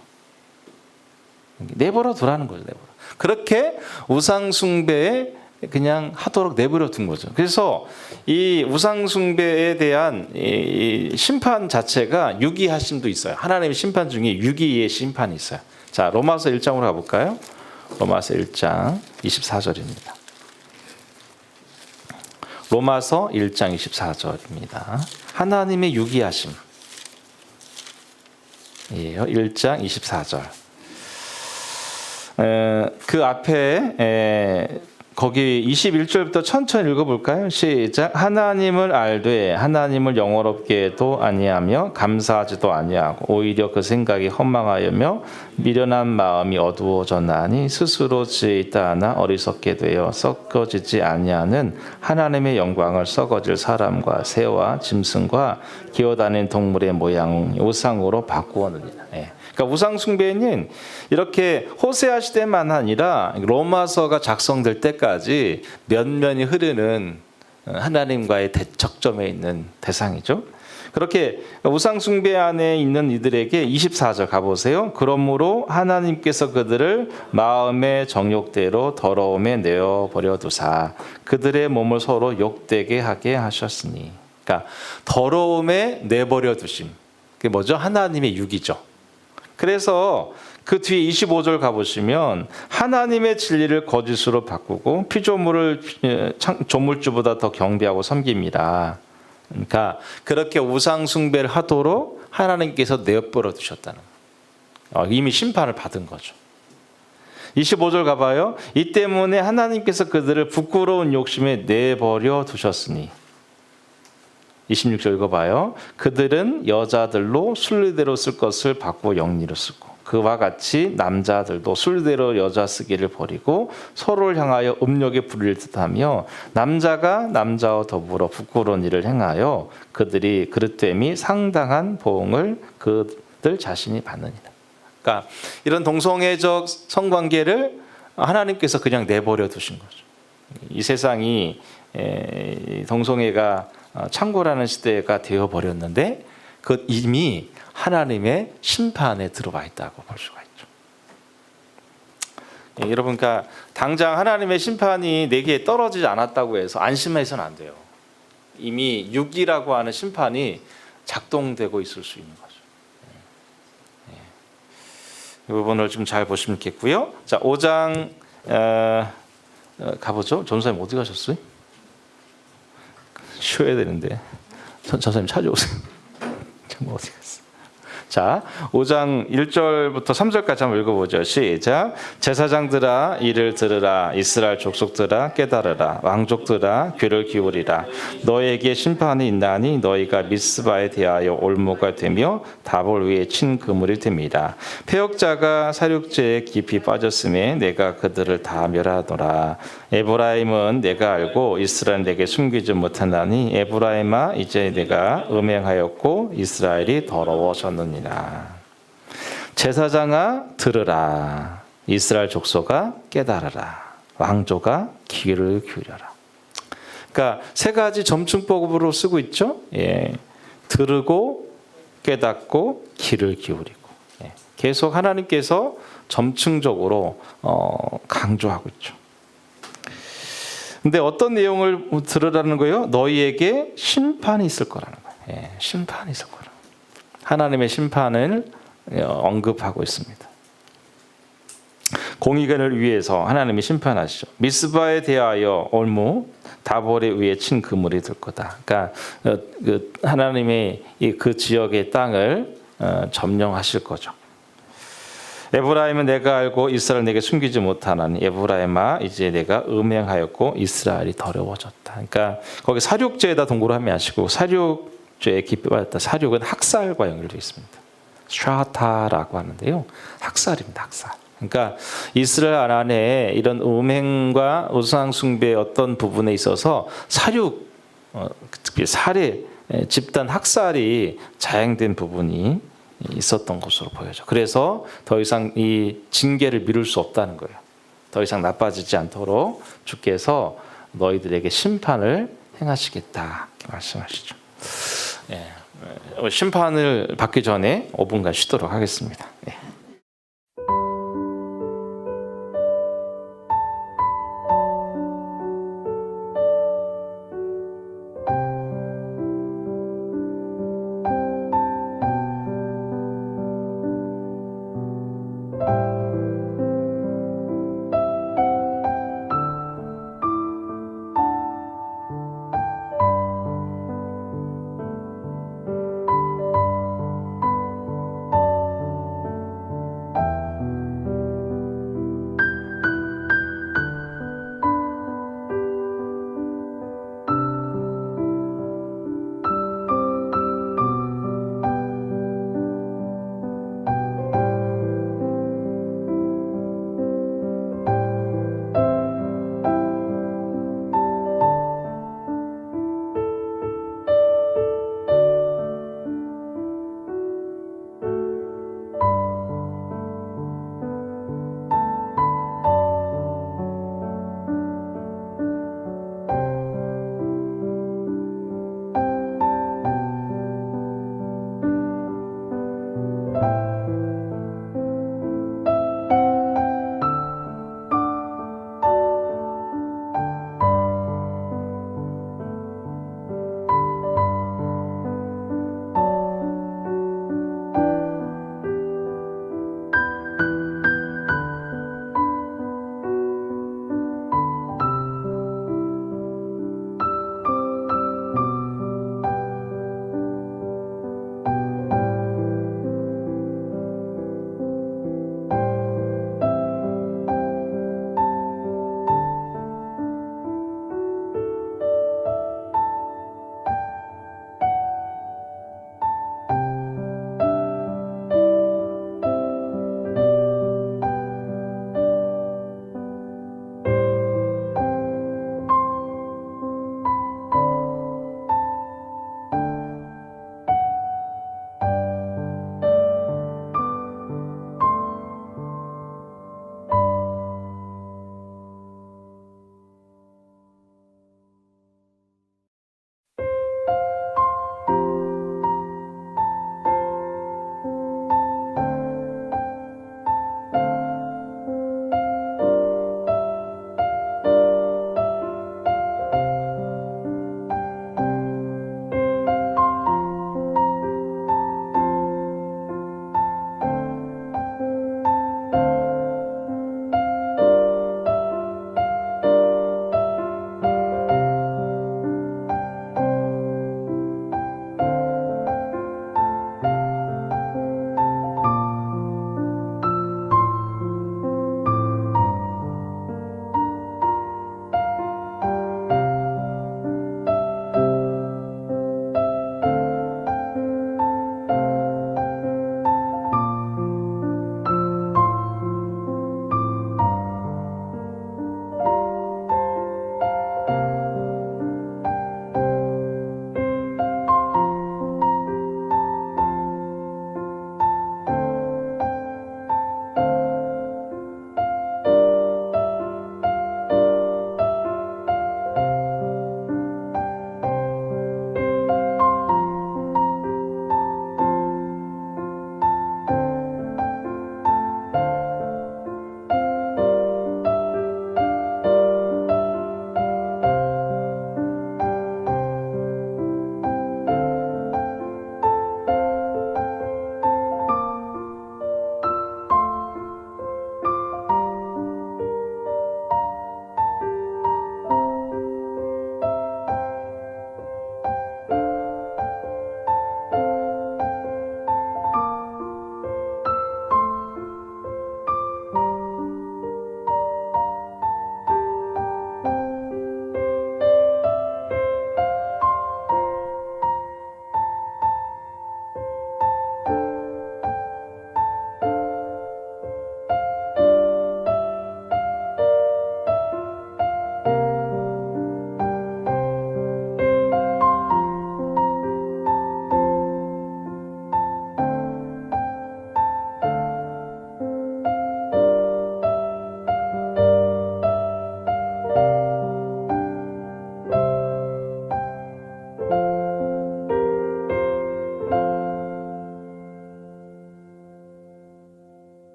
내버려 두라는 거죠. 내버려. 그렇게 우상 숭배에 그냥 하도록 내버려 둔 거죠. 그래서 이 우상 숭배에 대한 이 심판 자체가 유기하심도 있어요. 하나님의 심판 중에 유기의 심판이 있어요. 자, 로마서 1장으로 가볼까요? 로마서 1장 24절입니다. 로마서 1장 24절입니다. 하나님의 유기하심. 예요. 1장 24절. 그 앞에 거기 21절부터 천천히 읽어볼까요? 시작. 하나님을 알되 하나님을 영원롭게도 아니하며 감사하지도 아니하고 오히려 그 생각이 허망하여며 미련한 마음이 어두워졌나니 스스로 지혜 있다 하나 어리석게 되어 썩어지지 아니하는 하나님의 영광을 썩어질 사람과 새와 짐승과 기어다니는 동물의 모양 우상으로 바꾸었느니라. 그러니까 우상 숭배는 이렇게 호세아 시대만 아니라 로마서가 작성될 때까지 면면이 흐르는 하나님과의 대척점에 있는 대상이죠. 그렇게 우상 숭배 안에 있는 이들에게 24절 가보세요. 그러므로 하나님께서 그들을 마음의 정욕대로 더러움에 내어버려 두사 그들의 몸을 서로 욕되게 하게 하셨으니. 그러니까 더러움에 내버려 두심. 그게 뭐죠? 하나님의 육이죠. 그래서 그 뒤에 25절 가보시면 하나님의 진리를 거짓으로 바꾸고 피조물을 조물주보다 더 경배하고 섬깁니다. 그러니까 그렇게 우상 숭배를 하도록 하나님께서 내버려 두셨다는 거예요. 이미 심판을 받은 거죠. 25절 가봐요. 이 때문에 하나님께서 그들을 부끄러운 욕심에 내버려 두셨으니. 26절 읽어봐요. 그들은 여자들로 순리대로 쓸 것을 바꾸어 영리로 쓰고 그와 같이 남자들도 순리대로 여자 쓰기를 버리고 서로를 향하여 음욕에 부릴 듯하며 남자가 남자와 더불어 부끄러운 일을 행하여 그들이 그릇됨이 상당한 보응을 그들 자신이 받느니라. 그러니까 이런 동성애적 성관계를 하나님께서 그냥 내버려 두신 거죠. 이 세상이 동성애가 창고라는 시대가 되어 버렸는데 그 이미 하나님의 심판에 들어와 있다고 볼 수가 있죠. 여러분, 그러니까 당장 하나님의 심판이 내게 떨어지지 않았다고 해서 안심해서는 안 돼요. 이미 육이라고 하는 심판이 작동되고 있을 수 있는 거죠. 이 부분을 좀 잘 보시면 좋겠고요. 자, 5장 가보죠. 전사님 어디 가셨어요? 쉬어야 되는데 전사님 찾아오세요. 참 어디 갔어? 자, 5장 1절부터 3절까지 한번 읽어보죠. 시작. 제사장들아 이를 들으라. 이스라엘 족속들아 깨달으라. 왕족들아 귀를 기울이라. 너에게 심판이 있나니 너희가 미스바에 대하여 올무가 되며 다볼 위에 친 그물이 됩니다. 패역자가 사륙제에 깊이 빠졌음에 내가 그들을 다 멸하노라. 에브라임은 내가 알고 이스라엘은 내게 숨기지 못하나니 에브라임아 이제 내가 음행하였고 이스라엘이 더러워졌느니라. 제사장아 들으라. 이스라엘 족속아 깨달으라. 왕조가 귀를 기울여라. 그러니까 세 가지 점층법으로 쓰고 있죠. 들으고 깨닫고 귀를 기울이고. 계속 하나님께서 점층적으로 강조하고 있죠. 근데 어떤 내용을 들으라는 거예요? 너희에게 심판이 있을 거라는 거예요. 심판이 있을 거라. 하나님의 심판을 언급하고 있습니다. 공의를 위해서 하나님이 심판하시죠. 미스바에 대하여 올무 다볼에 위에 친 그물이 들 거다. 그러니까 하나님의 그 지역의 땅을 점령하실 거죠. 에브라임은 내가 알고 이스라엘 내게 숨기지 못하나니 에브라임아 이제 내가 음행하였고 이스라엘이 더러워졌다. 그러니까 거기 사륙죄에다 동고를 하면 하시고 사륙죄에 깊이 빠졌다. 사륙은 학살과 연결되어 있습니다. 샤타라고 하는데요. 학살입니다. 학살. 그러니까 이스라엘 안에 이런 음행과 우상 숭배의 어떤 부분에 있어서 사륙, 특히 살해, 집단 학살이 자행된 부분이 있었던 것으로 보여져. 그래서 더 이상 이 징계를 미룰 수 없다는 거예요. 더 이상 나빠지지 않도록 주께서 너희들에게 심판을 행하시겠다 이렇게 말씀하시죠. 심판을 받기 전에 5분간 쉬도록 하겠습니다.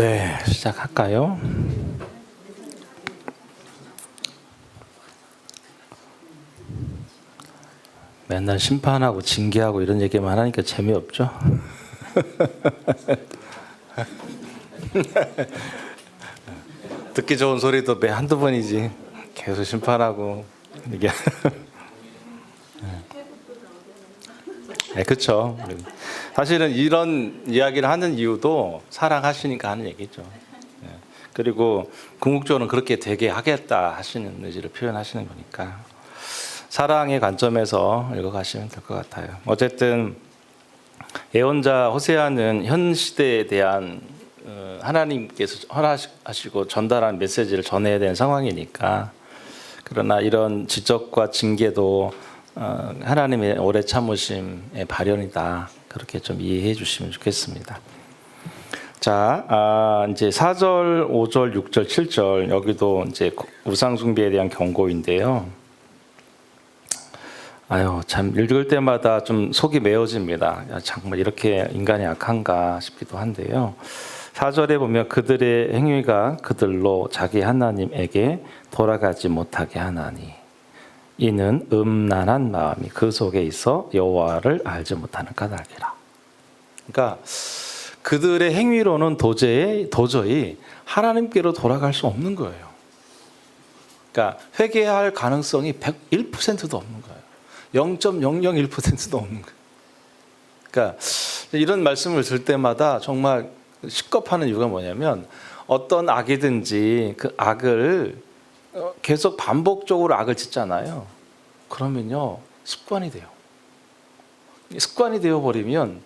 네, 시작할까요? 맨날 심판하고 징계하고 이런 얘기만 하니까 재미없죠? 듣기 좋은 소리도 매 한두 번이지 계속 심판하고 이게 네, 그렇죠. 사실은 이런 이야기를 하는 이유도 사랑하시니까 하는 얘기죠. 그리고 궁극적으로는 그렇게 되게 하겠다 하시는 의지를 표현하시는 거니까 사랑의 관점에서 읽어가시면 될 것 같아요. 어쨌든 예언자 호세아는 현 시대에 대한 하나님께서 허락하시고 전달한 메시지를 전해야 되는 상황이니까, 그러나 이런 지적과 징계도 하나님의 오래 참으심의 발현이다, 그렇게 좀 이해해 주시면 좋겠습니다. 자, 이제 4절, 5절, 6절, 7절 여기도 이제 우상 숭배에 대한 경고인데요. 아유, 참 읽을 때마다 좀 속이 메어집니다. 야, 정말 이렇게 인간이 악한가 싶기도 한데요. 4절에 보면 그들의 행위가 그들로 자기 하나님에게 돌아가지 못하게 하나니 이는 음란한 마음이 그 속에 있어 여호와를 알지 못하는 까닭이라. 그러니까 그들의 행위로는 도저히 하나님께로 돌아갈 수 없는 거예요. 그러니까 회개할 가능성이 101%도 없는 거예요. 0.001%도 없는 거예요. 그러니까 이런 말씀을 들 때마다 정말 식겁하는 이유가 뭐냐면, 어떤 악이든지 그 악을 계속 반복적으로 악을 짓잖아요. 그러면요 습관이 돼요. 습관이 되어버리면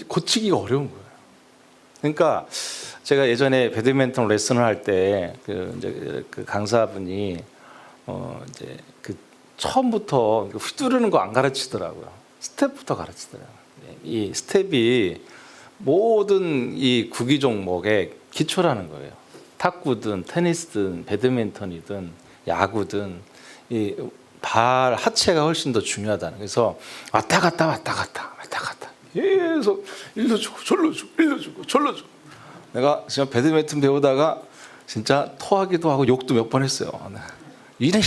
고치기가 어려운 거예요. 그러니까 제가 예전에 배드민턴 레슨을 할 때 그 강사분이 이제 그 처음부터 휘두르는 거 안 가르치더라고요. 스텝부터 가르치더라고요. 이 스텝이 모든 이 구기 종목의 기초라는 거예요. 탁구든 테니스든 배드민턴이든 야구든 이 발 하체가 훨씬 더 중요하다는. 그래서 왔다 갔다 계속 일로 주고 절로 주고 일로 주고 절로 주고. 내가 지금 배드민턴 배우다가 진짜 토하기도 하고 욕도 몇 번 했어요. 이래.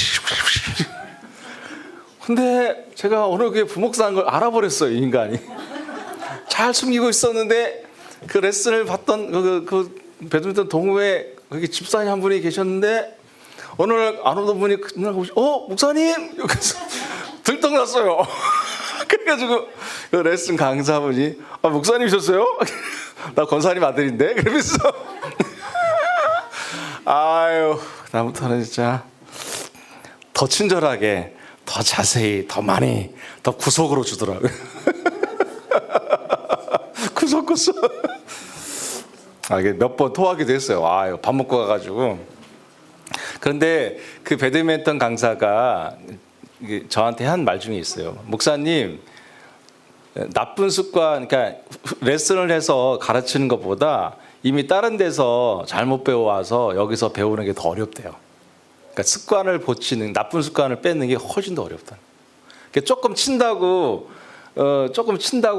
근데 제가 어느 게 부목사인 걸 알아버렸어요, 이 인간이. 잘 숨기고 있었는데 그 레슨을 받던 그 배드민턴 동호회 거기 집사님 한 분이 계셨는데 어느 날 안 오던 분이 그날 목사님 여기서 들떡났어요. 그래가지고 그 레슨 강사분이 목사님이셨어요? 나 권사님 아들인데. 그러면서 아유, 다음부터는 진짜 더 친절하게, 더 자세히, 더 많이, 더 구속으로 주더라고요. 구속. 이게 몇 번 토하기도 했어요. 아유, 밥 먹고 가가지고. 그런데 그 배드민턴 강사가 저한테 한 말 중에 있어요. 목사님, 나쁜 습관, 그러니까 레슨을 해서 가르치는 것보다 이미 다른 데서 잘못 배워와서 여기서 배우는 게 더 어렵대요. 그러니까 습관을 고치는, 나쁜 습관을 뺏는 게 훨씬 더 어렵다. 그러니까 조금 친다고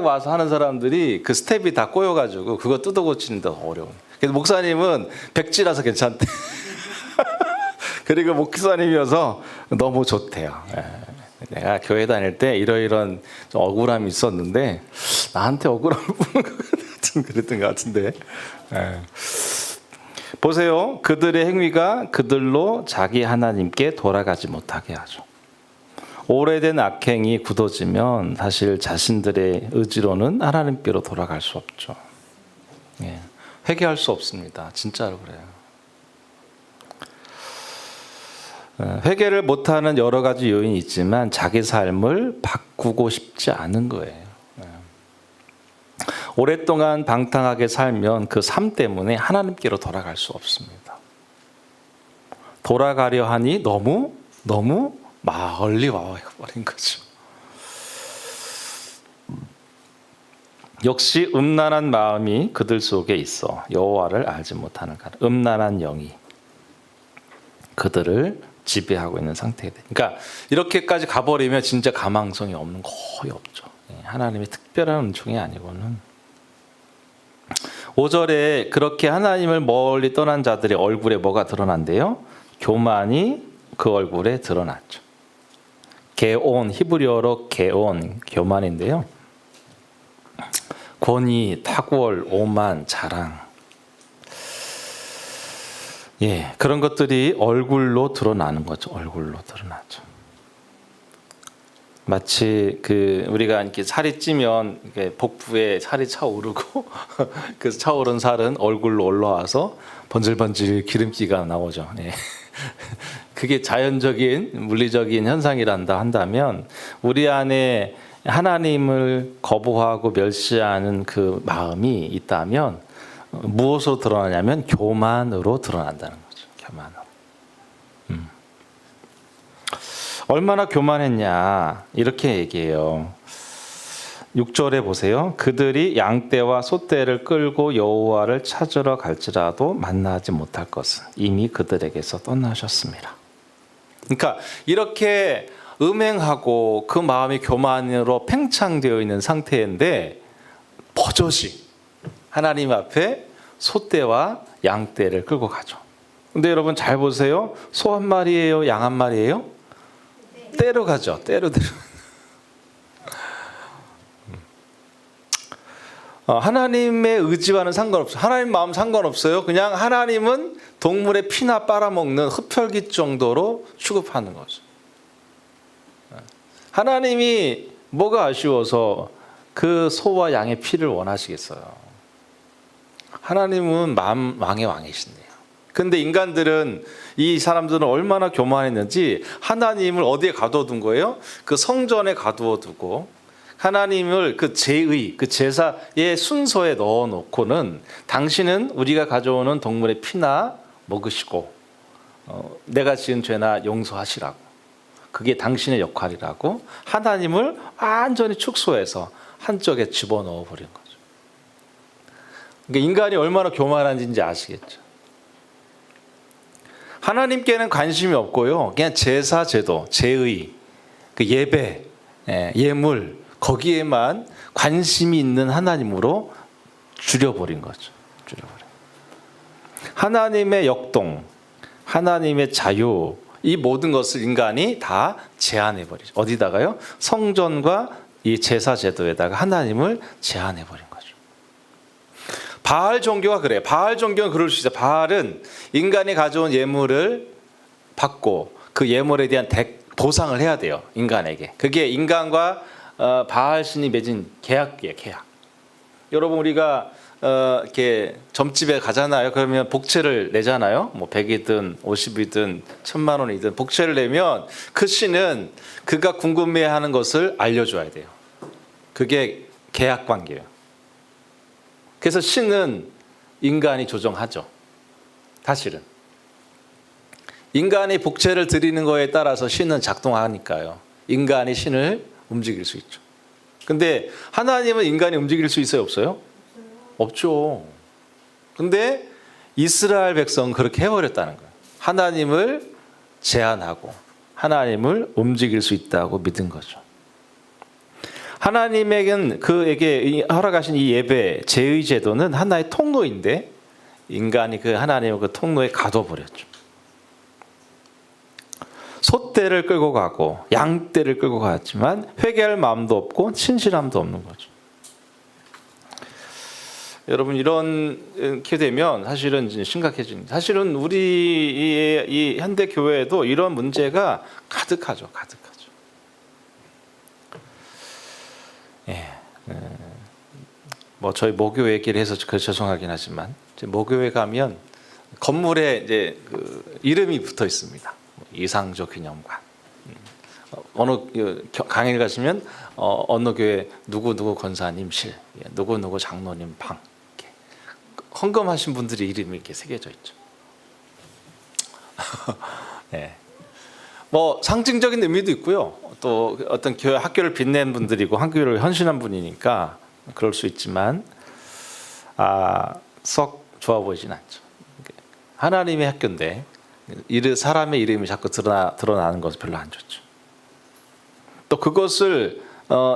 와서 하는 사람들이 그 스텝이 다 꼬여가지고 그거 뜯어 고치는 데 더 어려워. 그래서 목사님은 백지라서 괜찮대. 그리고 목사님이어서 너무 좋대요. 내가 교회 다닐 때 이런 좀 억울함이 있었는데 나한테 억울함을 보는 것 같은, 그랬던 것 같은데. 보세요. 그들의 행위가 그들로 자기 하나님께 돌아가지 못하게 하죠. 오래된 악행이 굳어지면 사실 자신들의 의지로는 하나님께로 돌아갈 수 없죠. 회개할 수 없습니다. 진짜로 그래요. 회개를 못하는 여러 가지 요인이 있지만 자기 삶을 바꾸고 싶지 않은 거예요. 오랫동안 방탕하게 살면 그 삶 때문에 하나님께로 돌아갈 수 없습니다. 돌아가려 하니 너무 멀리 와버린 거죠. 역시 음란한 마음이 그들 속에 있어 여호와를 알지 못하는 까닭. 음란한 영이 그들을 지배하고 있는 상태가 돼. 그러니까 이렇게까지 가버리면 진짜 가망성이 없는, 거의 없죠. 하나님의 특별한 은총이 아니고는. 5절에 그렇게 하나님을 멀리 떠난 자들의 얼굴에 뭐가 드러난대요? 교만이 그 얼굴에 드러났죠. 게온, 히브리어로 게온, 교만인데요. 권위, 탁월, 오만, 자랑. 예, 그런 것들이 얼굴로 드러나는 거죠. 얼굴로 드러나죠. 마치 우리가 이렇게 살이 찌면 복부에 살이 차오르고 그 차오른 살은 얼굴로 올라와서 번질번질 기름기가 나오죠. 예. 그게 자연적인 물리적인 현상이란다 한다면 우리 안에 하나님을 거부하고 멸시하는 그 마음이 있다면 무엇으로 드러나냐면 교만으로 드러난다는 거죠. 교만으로. 얼마나 교만했냐 이렇게 얘기해요. 6절에 보세요. 그들이 양떼와 소떼를 끌고 여호와를 찾으러 갈지라도 만나지 못할 것은 이미 그들에게서 떠나셨습니다. 그러니까 이렇게 음행하고 그 마음이 교만으로 팽창되어 있는 상태인데 버젓이 하나님 앞에 소떼와 양떼를 끌고 가죠. 근데 여러분 잘 보세요. 소 한 마리예요? 양 한 마리예요? 떼로 가죠. 떼로. 하나님의 의지와는 상관없어요. 하나님 마음 상관없어요. 그냥 하나님은 동물의 피나 빨아먹는 흡혈귀 정도로 취급하는 거죠. 하나님이 뭐가 아쉬워서 그 소와 양의 피를 원하시겠어요. 하나님은 왕의 왕이신데요. 근데 인간들은 이 사람들은 얼마나 교만했는지 하나님을 어디에 가둬둔 거예요? 그 성전에 가두어두고 하나님을 그 제의, 그 제사의 순서에 넣어놓고는 당신은 우리가 가져오는 동물의 피나 먹으시고 내가 지은 죄나 용서하시라고. 그게 당신의 역할이라고 하나님을 완전히 축소해서 한쪽에 집어넣어 버린 거죠. 그러니까 인간이 얼마나 교만한지 아시겠죠. 하나님께는 관심이 없고요. 그냥 제사, 제도, 제의, 그 예배, 예물 거기에만 관심이 있는 하나님으로 줄여버린 거죠. 줄여버린. 하나님의 역동, 하나님의 자유, 이 모든 것을 인간이 다 제한해버리죠. 어디다가요? 성전과 이 제사 제도에다가 하나님을 제한해버린 거죠. 바알 종교가 그래요. 바알 종교는 그럴 수 있어요. 바알은 인간이 가져온 예물을 받고 그 예물에 대한 보상을 해야 돼요. 인간에게. 그게 인간과 바알 신이 맺은 계약이에요. 계약. 여러분 우리가 이렇게 점집에 가잖아요. 그러면 복채를 내잖아요. 뭐 100이든 50이든 1000만 원이든 복채를 내면 그 신은 그가 궁금해하는 것을 알려줘야 돼요. 그게 계약 관계예요. 그래서 신은 인간이 조정하죠. 사실은. 인간이 복채를 드리는 거에 따라서 신은 작동하니까요. 인간이 신을 움직일 수 있죠. 근데 하나님은 인간이 움직일 수 있어요? 없어요? 없죠. 근데 이스라엘 백성은 그렇게 해버렸다는 거예요. 하나님을 제한하고 하나님을 움직일 수 있다고 믿은 거죠. 하나님에게는 그에게 허락하신 이 예배, 제의 제도는 하나의 통로인데 인간이 그 하나님의 그 통로에 가둬버렸죠. 소떼를 끌고 가고 양떼를 끌고 갔지만 회개할 마음도 없고 신실함도 없는 거죠. 여러분 이렇게 되면 사실은 심각해집니다. 사실은 우리 이 현대 교회에도 이런 문제가 가득하죠. 가득하죠. 예, 뭐 저희 모교 얘기를 해서 죄송하긴 하지만 모교에 가면 건물에 이제 그 이름이 붙어 있습니다. 이상조 기념관. 어느 강의를 가시면 어느 교회 누구 권사님 실, 누구 장로님 방. 이렇게 헌금하신 분들의 이름이 이렇게 새겨져 있죠. 네. 뭐 상징적인 의미도 있고요. 또 어떤 교회 학교를 빛낸 분들이고 학교를 헌신한 분이니까 그럴 수 있지만 썩 좋아 보이진 않죠. 하나님의 학교인데 사람의 이름이 자꾸 드러나는 것은 별로 안 좋죠. 또 그것을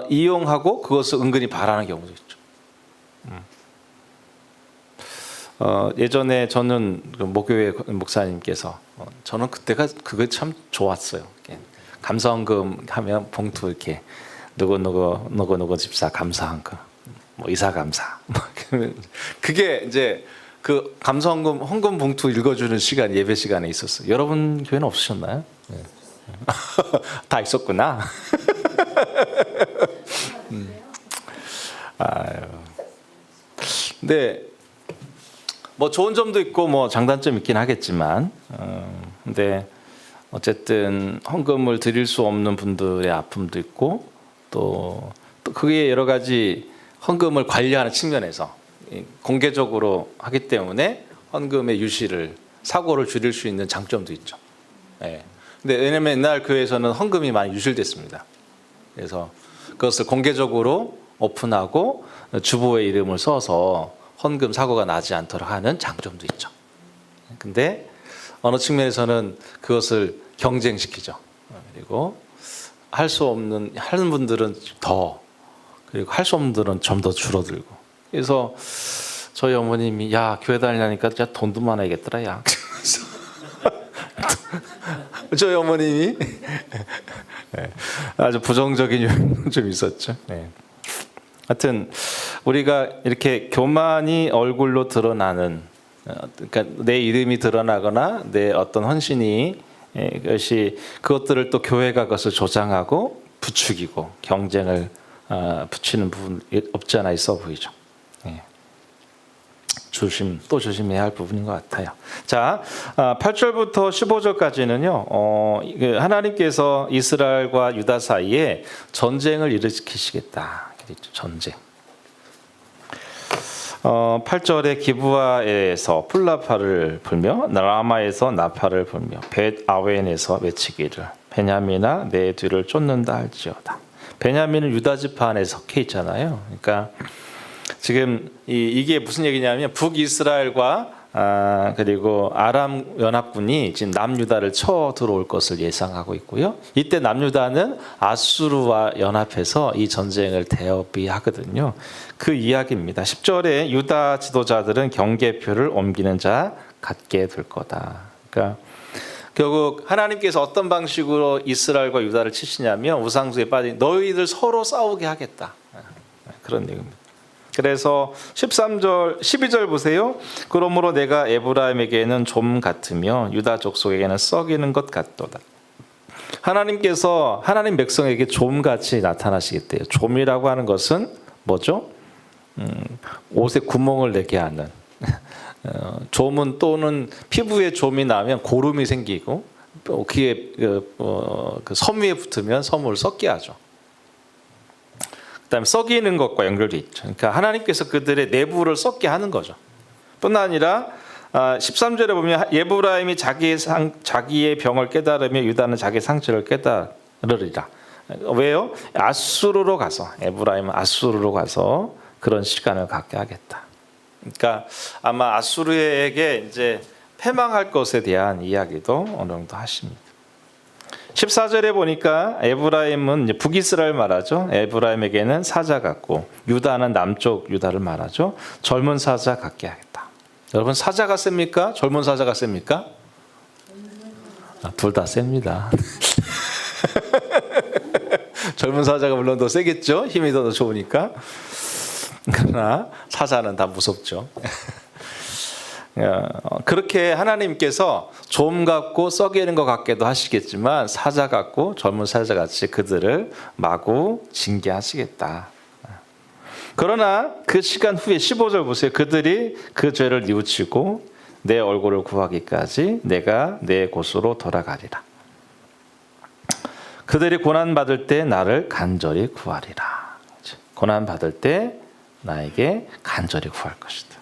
이용하고 그것을 은근히 바라는 경우도 있죠. 예전에 저는 그 모교회 목사님께서 저는 그때가 그게 참 좋았어요. 감사헌금 하면 봉투 이렇게 누구 집사 감사헌금, 뭐 이사 감사, 그게 이제 그 헌금 봉투 읽어주는 시간 예배 시간에 있었어요. 여러분 교회는 없으셨나요? 네. 다 있었구나. 아유. 근데 뭐 좋은 점도 있고 뭐 장단점 있긴 하겠지만, 근데 어쨌든 헌금을 드릴 수 없는 분들의 아픔도 있고 또 그게 여러 가지 헌금을 관리하는 측면에서 공개적으로 하기 때문에 헌금의 유실을 사고를 줄일 수 있는 장점도 있죠. 네. 근데 왜냐면 옛날 교회에서는 헌금이 많이 유실됐습니다. 그래서 그것을 공개적으로 오픈하고 주보의 이름을 써서 헌금 사고가 나지 않도록 하는 장점도 있죠. 근데 어느 측면에서는 그것을 경쟁시키죠. 그리고 하는 분들은 더, 그리고 할 수 없는 분들은 좀 더 줄어들고. 그래서 저희 어머님이 야 교회 다니려니까 진짜 돈도 많아야겠더라 야. 저희 어머님이 아주 부정적인 요인도 좀 있었죠. 하여튼 우리가 이렇게 교만이 얼굴로 드러나는, 그러니까 내 이름이 드러나거나 내 어떤 헌신이 그것들을 또 교회가 그것을 조장하고 부추기고 경쟁을 붙이는 부분이 없지 않아 있어 보이죠. 조심해야 할 부분인 것 같아요. 자, 8절부터 15절까지는요. 하나님께서 이스라엘과 유다 사이에 전쟁을 일으키시겠다. 전쟁. 8절에 기브아에서 풀나파를 불며 라마에서 나파를 불며 벳 아웬에서 외치기를 베냐민아 내 뒤를 쫓는다 할지어다. 베냐민은 유다 지파 안에 속해 있잖아요. 그러니까 지금 이게 무슨 얘기냐면 북이스라엘과 그리고 아람 연합군이 지금 남유다를 쳐 들어올 것을 예상하고 있고요. 이때 남유다는 아수르와 연합해서 이 전쟁을 대비하거든요. 그 이야기입니다. 10절에 유다 지도자들은 경계표를 옮기는 자 같게 될 거다. 그러니까 결국 하나님께서 어떤 방식으로 이스라엘과 유다를 치시냐면 우상숭에 빠진 너희들 서로 싸우게 하겠다. 그런 얘기입니다. 그래서 13절, 12절 보세요. 그러므로 내가 에브라임에게는 좀 같으며 유다 족속에게는 썩이는 것 같도다. 하나님께서 하나님 백성에게 좀같이 나타나시겠대요. 좀이라고 하는 것은 뭐죠? 옷에 구멍을 내게 하는. 좀은 또는 피부에 좀이 나면 고름이 생기고 귀에 그 섬 위에 붙으면 섬을 썩게 하죠. 그다음에 썩이는 것과 연결돼 있죠. 그러니까 하나님께서 그들의 내부를 썩게 하는 거죠. 뿐만 아니라 13절에 보면 에브라임이 자기의 병을 깨달으며 유다는 자기 상처를 깨달으리라. 왜요? 아수르로 가서 에브라임은 아수르로 가서 그런 시간을 갖게 하겠다. 그러니까 아마 아수르에게 이제 패망할 것에 대한 이야기도 어느 정도 하십니다. 14절에 보니까 에브라임은 이제 북이스라엘 말하죠. 에브라임에게는 사자 같고 유다는 남쪽 유다를 말하죠. 젊은 사자 같게 하겠다. 여러분 사자가 셉니까? 젊은 사자가 셉니까? 둘 다 셉니다. 젊은 사자가 물론 더 세겠죠. 힘이 더 좋으니까. 그러나 사자는 다 무섭죠. 그렇게 하나님께서 좀 같고 썩이는 것 같게도 하시겠지만 사자 같고 젊은 사자 같이 그들을 마구 징계하시겠다. 그러나 그 시간 후에 15절 보세요. 그들이 그 죄를 뉘우치고 내 얼굴을 구하기까지 내가 내 곳으로 돌아가리라. 그들이 고난받을 때 나를 간절히 구하리라. 고난받을 때 나에게 간절히 구할 것이다.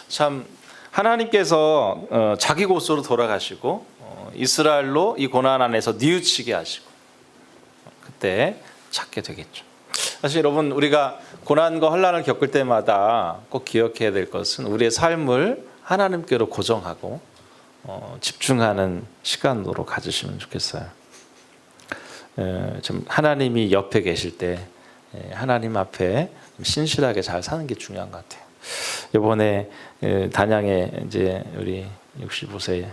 참 하나님께서 자기 곳으로 돌아가시고 이스라엘로 이 고난 안에서 뉘우치게 하시고 그때 찾게 되겠죠. 사실 여러분 우리가 고난과 환난을 겪을 때마다 꼭 기억해야 될 것은 우리의 삶을 하나님께로 고정하고 집중하는 시간으로 가지시면 좋겠어요. 좀 하나님이 옆에 계실 때 하나님 앞에 신실하게 잘 사는 게 중요한 것 같아요. 이번에 단양에 이제 우리 65세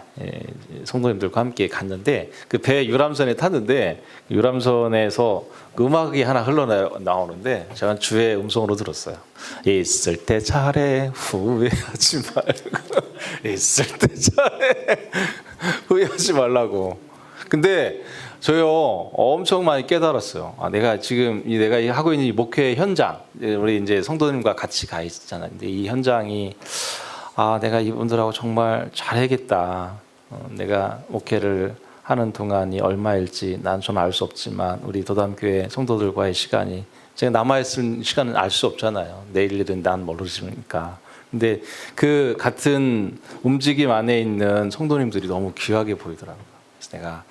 성도님들과 함께 갔는데 그 배 유람선에 탔는데 유람선에서 음악이 하나 흘러나오는데 제가 주의 음성으로 들었어요. 있을 때 잘해 후회하지 말고 있을 때 잘해 후회하지 말라고. 근데 저요 엄청 많이 깨달았어요. 내가 지금 내가 하고 있는 이 목회 현장, 우리 이제 성도님과 같이 가 있잖아요. 근데 이 현장이 내가 이분들하고 정말 잘해야겠다. 내가 목회를 하는 동안이 얼마일지 난 좀 알 수 없지만 우리 도담교회 성도들과의 시간이 제가 남아있을 시간은 알 수 없잖아요. 내일 일은 난 모르시니까. 근데 그 같은 움직임 안에 있는 성도님들이 너무 귀하게 보이더라고요. 그래서 내가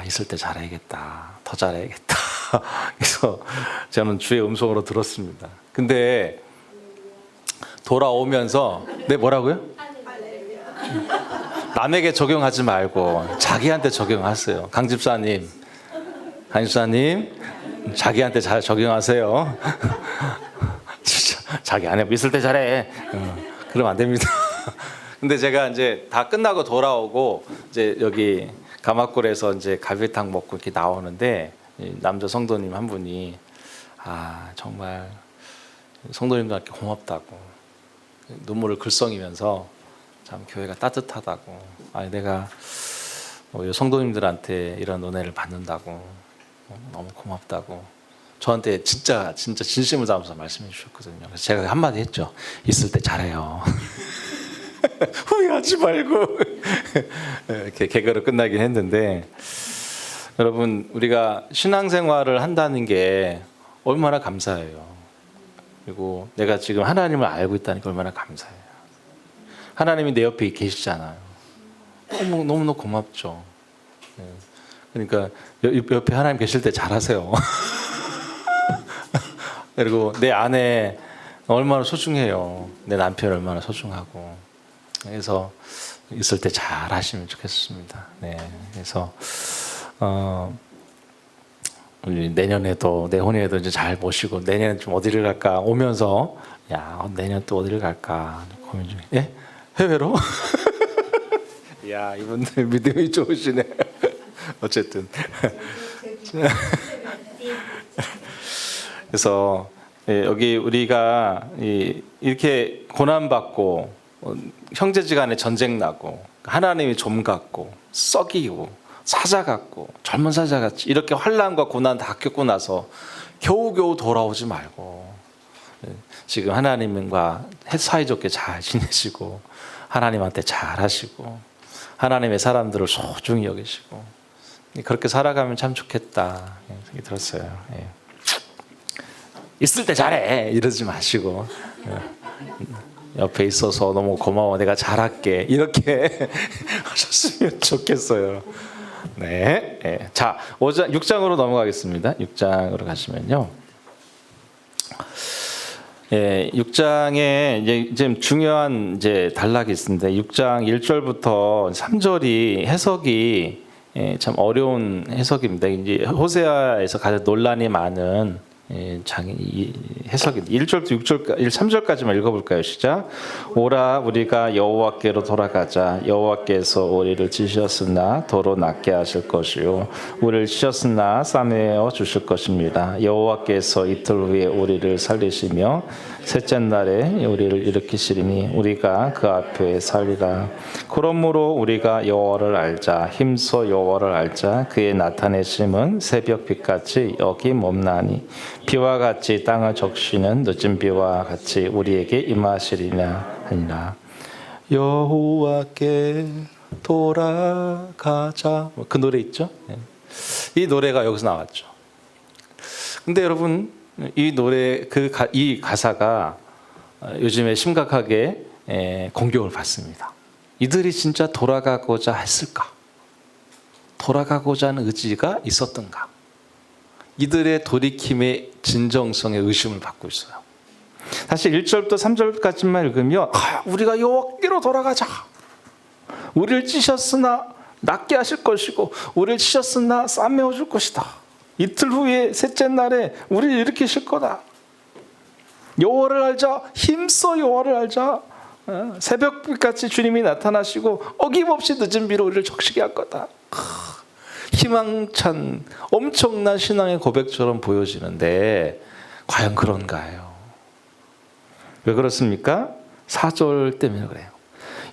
있을 때 잘해야겠다. 더 잘해야겠다. 그래서 저는 주의 음성으로 들었습니다. 근데 돌아오면서 뭐라고요? 남에게 적용하지 말고 자기한테 적용하세요. 강집사님 자기한테 잘 적용하세요. 진짜 자기 안에 있을 때 잘해. 그러면 안 됩니다. 근데 제가 이제 다 끝나고 돌아오고 이제 여기 가마골에서 이제 갈비탕 먹고 이렇게 나오는데 남자 성도님 한 분이 정말 성도님들한테 고맙다고 눈물을 글썽이면서 참 교회가 따뜻하다고 내가 성도님들한테 이런 은혜를 받는다고 너무 고맙다고 저한테 진짜 진심을 담아서 말씀해 주셨거든요. 그래서 제가 한마디 했죠. 있을 때 잘해요. 후회하지 말고 이렇게 개그로 끝나긴 했는데 여러분 우리가 신앙생활을 한다는 게 얼마나 감사해요. 그리고 내가 지금 하나님을 알고 있다는 게 얼마나 감사해요. 하나님이 내 옆에 계시잖아요. 너무너무 고맙죠. 그러니까 옆에 하나님 계실 때 잘하세요. 그리고 내 아내 얼마나 소중해요. 내 남편 얼마나 소중하고. 그래서 있을 때 잘 하시면 좋겠습니다. 네. 그래서 내년에도 내후년에도 이제 잘 모시고 내년에 좀 어디를 갈까 오면서 내년 또 어디를 갈까 고민 중에. 예? 해외로? 야 이분들 믿음이 좋으시네. 어쨌든 그래서 여기 우리가 이렇게 고난받고 형제지간에 전쟁 나고 하나님이 좀 같고 썩이고 사자 같고 젊은 사자 같이 이렇게 환난과 고난 다 겪고 나서 겨우겨우 돌아오지 말고 지금 하나님과 사이좋게 잘 지내시고 하나님한테 잘 하시고 하나님의 사람들을 소중히 여기시고 그렇게 살아가면 참 좋겠다 생각이 들었어요. 있을 때 잘해 이러지 마시고 옆에 있어서 너무 고마워 내가 잘할게 이렇게 하셨으면 좋겠어요. 네. 자 6장으로 넘어가겠습니다. 6장으로 가시면요. 6장에 이제 중요한 단락이 있습니다. 6장 1절부터 3절이 해석이 참 어려운 해석입니다. 이제 호세아에서 가장 논란이 많은 해석입니다. 1절부터 3절까지만 읽어볼까요? 시작. 오라 우리가 여호와께로 돌아가자. 여호와께서 우리를 지셨으나 도로 낫게 하실 것이요 우리를 치셨으나 싸매어 주실 것입니다. 여호와께서 이틀 후에 우리를 살리시며 셋째 날에 우리를 일으키시리니 우리가 그 앞에 살리라. 그러므로 우리가 여호와를 알자. 힘써 여호와를 알자. 그의 나타내심은 새벽빛같이 여기 멈나니 비와 같이 땅을 적시는 늦은 비와 같이 우리에게 임하시리라 하니라. 여호와께 돌아가자. 그 노래 있죠? 이 노래가 여기서 나왔죠. 근데 여러분 이 노래 이 가사가 요즘에 심각하게 공격을 받습니다. 이들이 진짜 돌아가고자 했을까? 돌아가고자 하는 의지가 있었던가? 이들의 돌이킴의 진정성에 의심을 받고 있어요. 사실 1절부터 3절까지만 읽으면 우리가 여호와께로 돌아가자. 우리를 찌셨으나 낫게 하실 것이고 우리를 치셨으나 싸매어 줄 것이다. 이틀 후에 셋째 날에 우리를 일으키실 거다. 여호와를 알자. 힘써 여호와를 알자. 새벽빛같이 주님이 나타나시고 어김없이 늦은 비로 우리를 적시게 할 거다. 희망찬 엄청난 신앙의 고백처럼 보여지는데 과연 그런가요? 왜 그렇습니까? 4절 때문에 그래요.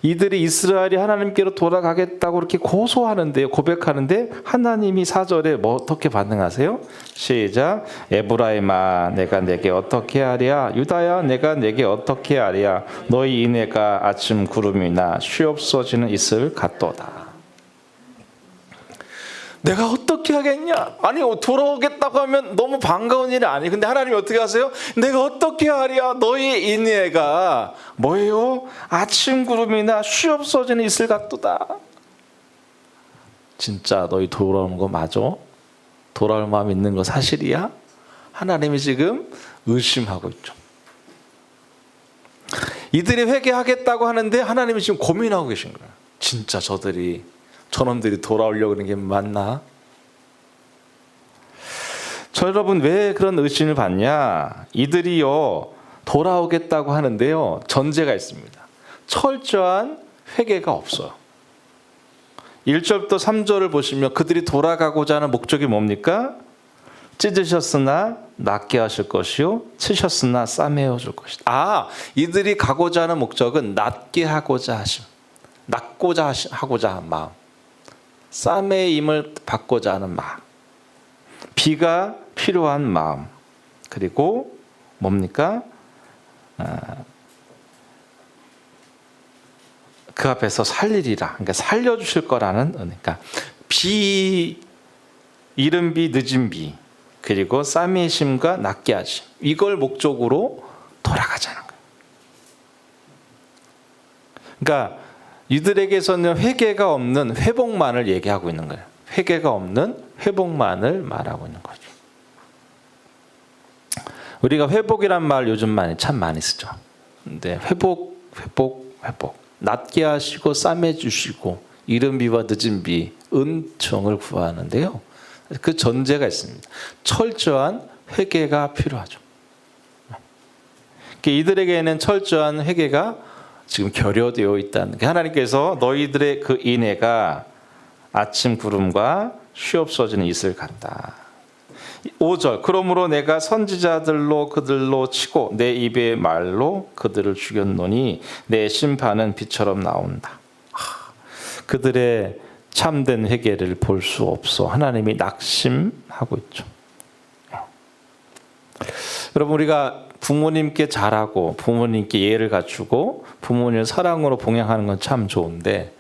이들이 이스라엘이 하나님께로 돌아가겠다고 그렇게 고소하는데요, 고백하는데 하나님이 4절에 뭐 어떻게 반응하세요? 시작. 에브라임아 내가 내게 어떻게 하랴? 유다야 내가 내게 어떻게 하랴? 너희 인애가 아침 구름이나 쉬없어지는 이슬 같도다. 내가 어떻게 하겠냐? 아니 돌아오겠다고 하면 너무 반가운 일이 아니에요. 근데 하나님이 어떻게 하세요? 내가 어떻게 하랴? 너희 인애가 뭐예요? 아침 구름이나 쉬없어지는 이슬 같도다. 진짜 너희 돌아오는 거 맞아? 돌아올 마음 있는 거 사실이야? 하나님이 지금 의심하고 있죠. 이들이 회개하겠다고 하는데 하나님이 지금 고민하고 계신 거예요. 진짜 저놈들이 돌아오려고 하는 게 맞나? 여러분 왜 그런 의심을 받냐? 이들이요 돌아오겠다고 하는데요 전제가 있습니다. 철저한 회개가 없어요. 1절부터 3절을 보시면 그들이 돌아가고자 하는 목적이 뭡니까? 찢으셨으나 낫게 하실 것이요 치셨으나 싸매어 줄 것이다. 이들이 가고자 하는 목적은 낫게 하고자 하심, 낫고자 하고자 한 마음, 싸매임을 받고자 하는 마음, 비가 필요한 마음, 그리고 뭡니까? 그 앞에서 살리리라. 그러니까 살려주실 거라는, 그러니까 이른 비 늦은 비, 그리고 싸매심과 낫게 하심, 이걸 목적으로 돌아가자는 거예요. 그러니까 이들에게서는 회개가 없는 회복만을 얘기하고 있는 거예요. 회개가 없는 회복만을 말하고 있는 거죠. 우리가 회복이란 말 요즘 참 많이 쓰죠. 근데 회복. 낫게 하시고 싸매주시고 이른 비와 늦은 비, 은총을 구하는데요. 그 전제가 있습니다. 철저한 회개가 필요하죠. 이들에게는 철저한 회개가 지금 결여되어 있다는 게, 하나님께서 너희들의 그 인애가 아침 구름과 쉬없어지는 이슬 같다. 5절. 그러므로 내가 선지자들로 그들로 치고 내 입의 말로 그들을 죽였노니 내 심판은 비처럼 나온다. 그들의 참된 회개를 볼 수 없어 하나님이 낙심하고 있죠. 여러분 우리가 부모님께 잘하고 부모님께 예를 갖추고 부모님을 사랑으로 봉양하는 건 참 좋은데,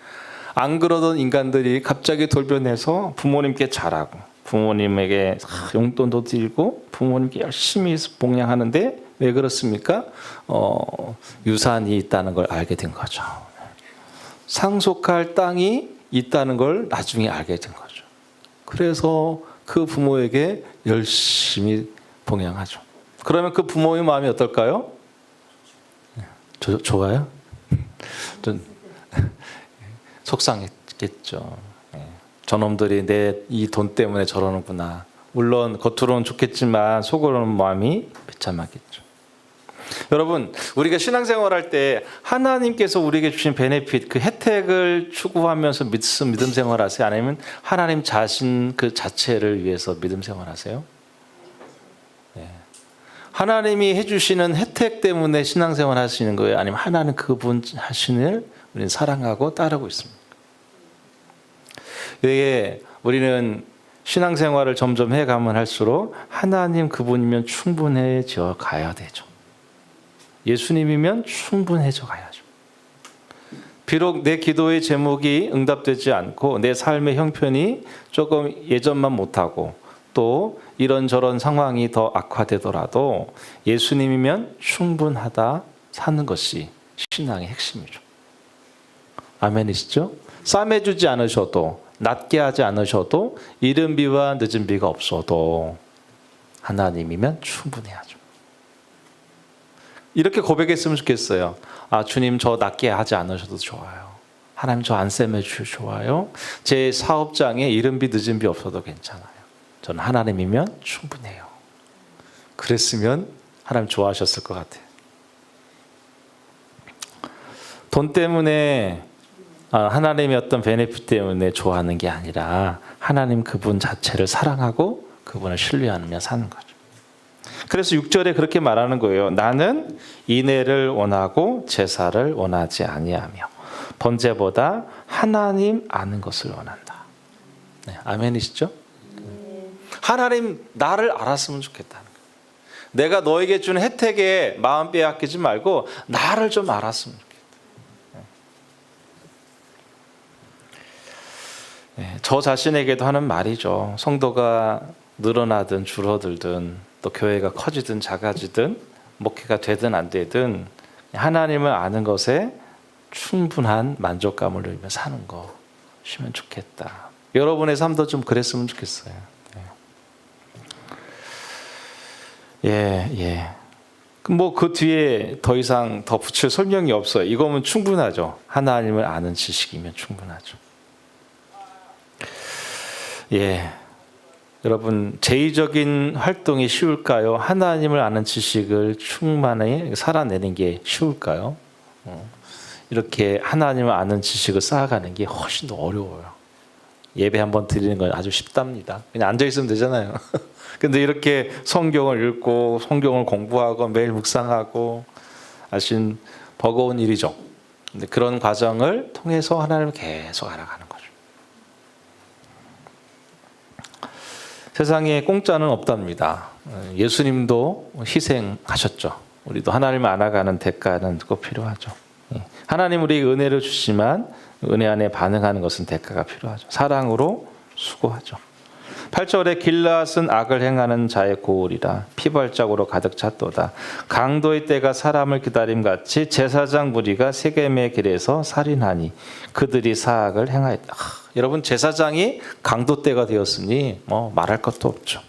안 그러던 인간들이 갑자기 돌변해서 부모님께 잘하고 부모님에게 용돈도 드리고 부모님께 열심히 봉양하는데 왜 그렇습니까? 유산이 있다는 걸 알게 된 거죠. 상속할 땅이 있다는 걸 나중에 알게 된 거죠. 그래서 그 부모에게 열심히 봉양하죠. 그러면 그 부모의 마음이 어떨까요? 좋아요? 좀 속상했겠죠. 저놈들이 내 이 돈 때문에 저러는구나. 물론 겉으로는 좋겠지만 속으로는 마음이 비참하겠죠. 여러분 우리가 신앙생활할 때 하나님께서 우리에게 주신 베네핏, 그 혜택을 추구하면서 믿음 생활하세요? 아니면 하나님 자신 그 자체를 위해서 믿음 생활하세요? 하나님이 해주시는 혜택 때문에 신앙생활 하시는 거예요? 아니면 하나님 그분 자신을 우리는 사랑하고 따르고 있습니다. 이게 우리는 신앙생활을 점점 해가면 할수록 하나님 그분이면 충분해져 가야 되죠. 예수님이면 충분해져 가야죠. 비록 내 기도의 제목이 응답되지 않고 내 삶의 형편이 조금 예전만 못하고 또 이런저런 상황이 더 악화되더라도 예수님이면 충분하다 사는 것이 신앙의 핵심이죠. 아멘이시죠? 싸매주지 않으셔도, 낫게 하지 않으셔도, 이른 비와 늦은 비가 없어도 하나님이면 충분해야죠. 이렇게 고백했으면 좋겠어요. 주님 저 낫게 하지 않으셔도 좋아요. 하나님 저 안 싸매주셔도 좋아요. 제 사업장에 이른 비 늦은 비 없어도 괜찮아요. 저는 하나님이면 충분해요. 그랬으면 하나님 좋아하셨을 것 같아요. 돈 때문에 하나님의 어떤 베네핏 때문에 좋아하는 게 아니라 하나님 그분 자체를 사랑하고 그분을 신뢰하며 사는 거죠. 그래서 6절에 그렇게 말하는 거예요. 나는 인애를 원하고 제사를 원하지 아니하며 번제보다 하나님 아는 것을 원한다. 네, 아멘이시죠? 하나님 나를 알았으면 좋겠다는 거예요. 내가 너에게 준 혜택에 마음 빼앗기지 말고 나를 좀 알았으면 좋겠다. 네, 저 자신에게도 하는 말이죠. 성도가 늘어나든 줄어들든 또 교회가 커지든 작아지든 목회가 되든 안 되든 하나님을 아는 것에 충분한 만족감을 누리며 사는 것이면 좋겠다. 여러분의 삶도 좀 그랬으면 좋겠어요. 예. 뭐 그 뒤에 더 이상 더 붙일 설명이 없어요. 이거면 충분하죠. 하나님을 아는 지식이면 충분하죠. 예. 여러분, 제의적인 활동이 쉬울까요? 하나님을 아는 지식을 충만히 살아내는 게 쉬울까요? 이렇게 하나님을 아는 지식을 쌓아가는 게 훨씬 더 어려워요. 예배 한번 드리는 건 아주 쉽답니다. 그냥 앉아있으면 되잖아요. 근데 이렇게 성경을 읽고 성경을 공부하고 매일 묵상하고 하신 버거운 일이죠. 근데 그런 과정을 통해서 하나님을 계속 알아가는 거죠. 세상에 공짜는 없답니다. 예수님도 희생하셨죠. 우리도 하나님을 알아가는 대가는 꼭 필요하죠. 하나님 우리에게 은혜를 주시지만 은혜 안에 반응하는 것은 대가가 필요하죠. 사랑으로 수고하죠. 8절에 길앗은 악을 행하는 자의 고울이라 피발자국으로 가득 찼도다. 강도의 때가 사람을 기다림같이 제사장 무리가 세겜의 길에서 살인하니 그들이 사악을 행하였다. 여러분 제사장이 강도 때가 되었으니 뭐 말할 것도 없죠.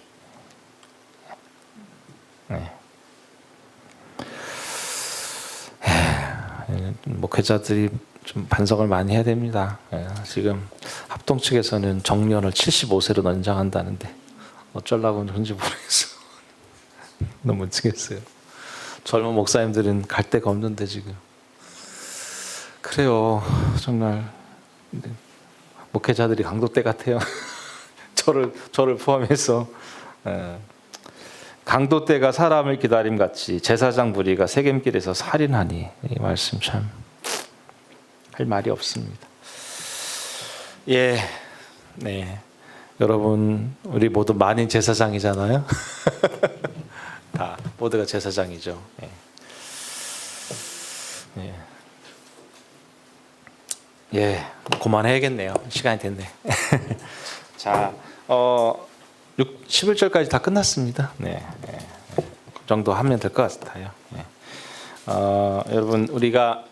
네. 목회자들이 좀 반성을 많이 해야 됩니다. 지금 합동 측에서는 정년을 75세로 연장한다는데 어쩌려고 그런지 모르겠어요. 너무 미치겠어요. 젊은 목사님들은 갈 데가 없는데 지금. 그래요. 정말 목회자들이 강도 때 같아요. 저를 포함해서. 강도 때가 사람을 기다림같이 제사장 무리가 세겜길에서 살인하니 이 말씀 참 할 말이 없습니다. 예, 네, 여러분 우리 모두 만인 제사장이잖아요. 다 모두가 제사장이죠. 예. 예. 예, 그만해야겠네요. 시간이 됐네. 자, 11절까지 다 끝났습니다. 네, 그 정도 하면 될 것 같아요. 네. 여러분 우리가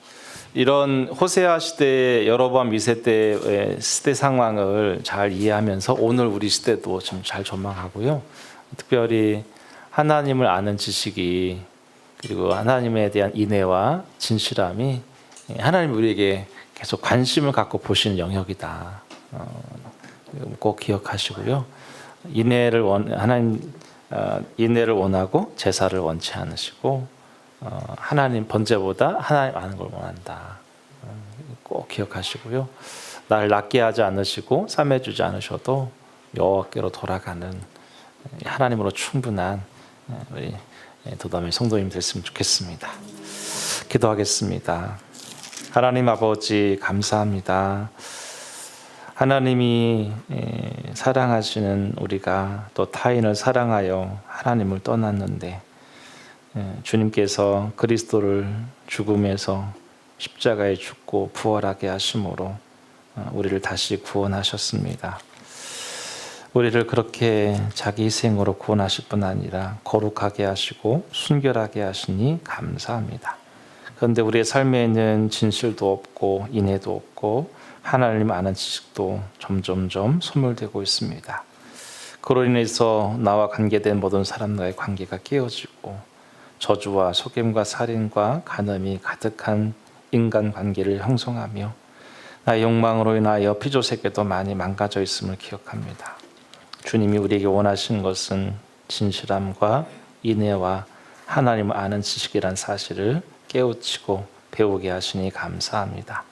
이런 호세아 시대의 여로보암 2세 때의 시대 상황을 잘 이해하면서 오늘 우리 시대도 좀 잘 전망하고요. 특별히 하나님을 아는 지식이 그리고 하나님에 대한 인애와 진실함이 하나님 우리에게 계속 관심을 갖고 보시는 영역이다. 꼭 기억하시고요. 인애를 원하고 제사를 원치 않으시고 하나님 번제보다 하나님 아는 걸 원한다. 꼭 기억하시고요. 나를 낫게 하지 않으시고 삼해주지 않으셔도 여호와께로 돌아가는 하나님으로 충분한 우리 도담의 성도님 됐으면 좋겠습니다. 기도하겠습니다. 하나님 아버지 감사합니다. 하나님이 사랑하시는 우리가 또 타인을 사랑하여 하나님을 떠났는데 주님께서 그리스도를 죽음에서 십자가에 죽고 부활하게 하심으로 우리를 다시 구원하셨습니다. 우리를 그렇게 자기 희생으로 구원하실 뿐 아니라 거룩하게 하시고 순결하게 하시니 감사합니다. 그런데 우리의 삶에는 진실도 없고 인애도 없고 하나님 아는 지식도 점점점 소멸되고 있습니다. 그로 인해서 나와 관계된 모든 사람과의 관계가 깨어지고 저주와 속임과 살인과 간음이 가득한 인간관계를 형성하며 나의 욕망으로 인하여 피조세계도 많이 망가져 있음을 기억합니다. 주님이 우리에게 원하시는 것은 진실함과 인애와 하나님을 아는 지식이란 사실을 깨우치고 배우게 하시니 감사합니다.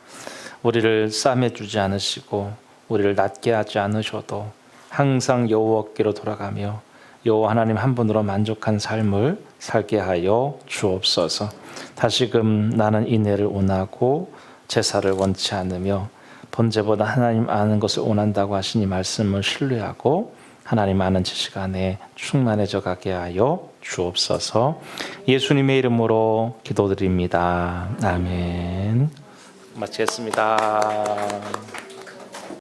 우리를 싸매주지 않으시고 우리를 낮게 하지 않으셔도 항상 여호와께로 돌아가며 여호와 하나님 한 분으로 만족한 삶을 살게 하여 주옵소서. 다시금 나는 인애를 원하고 제사를 원치 않으며 번제보다 하나님 아는 것을 원한다고 하시니 말씀을 신뢰하고 하나님 아는 지식 안에 충만해져 가게 하여 주옵소서. 예수님의 이름으로 기도드립니다. 아멘. 마치겠습니다.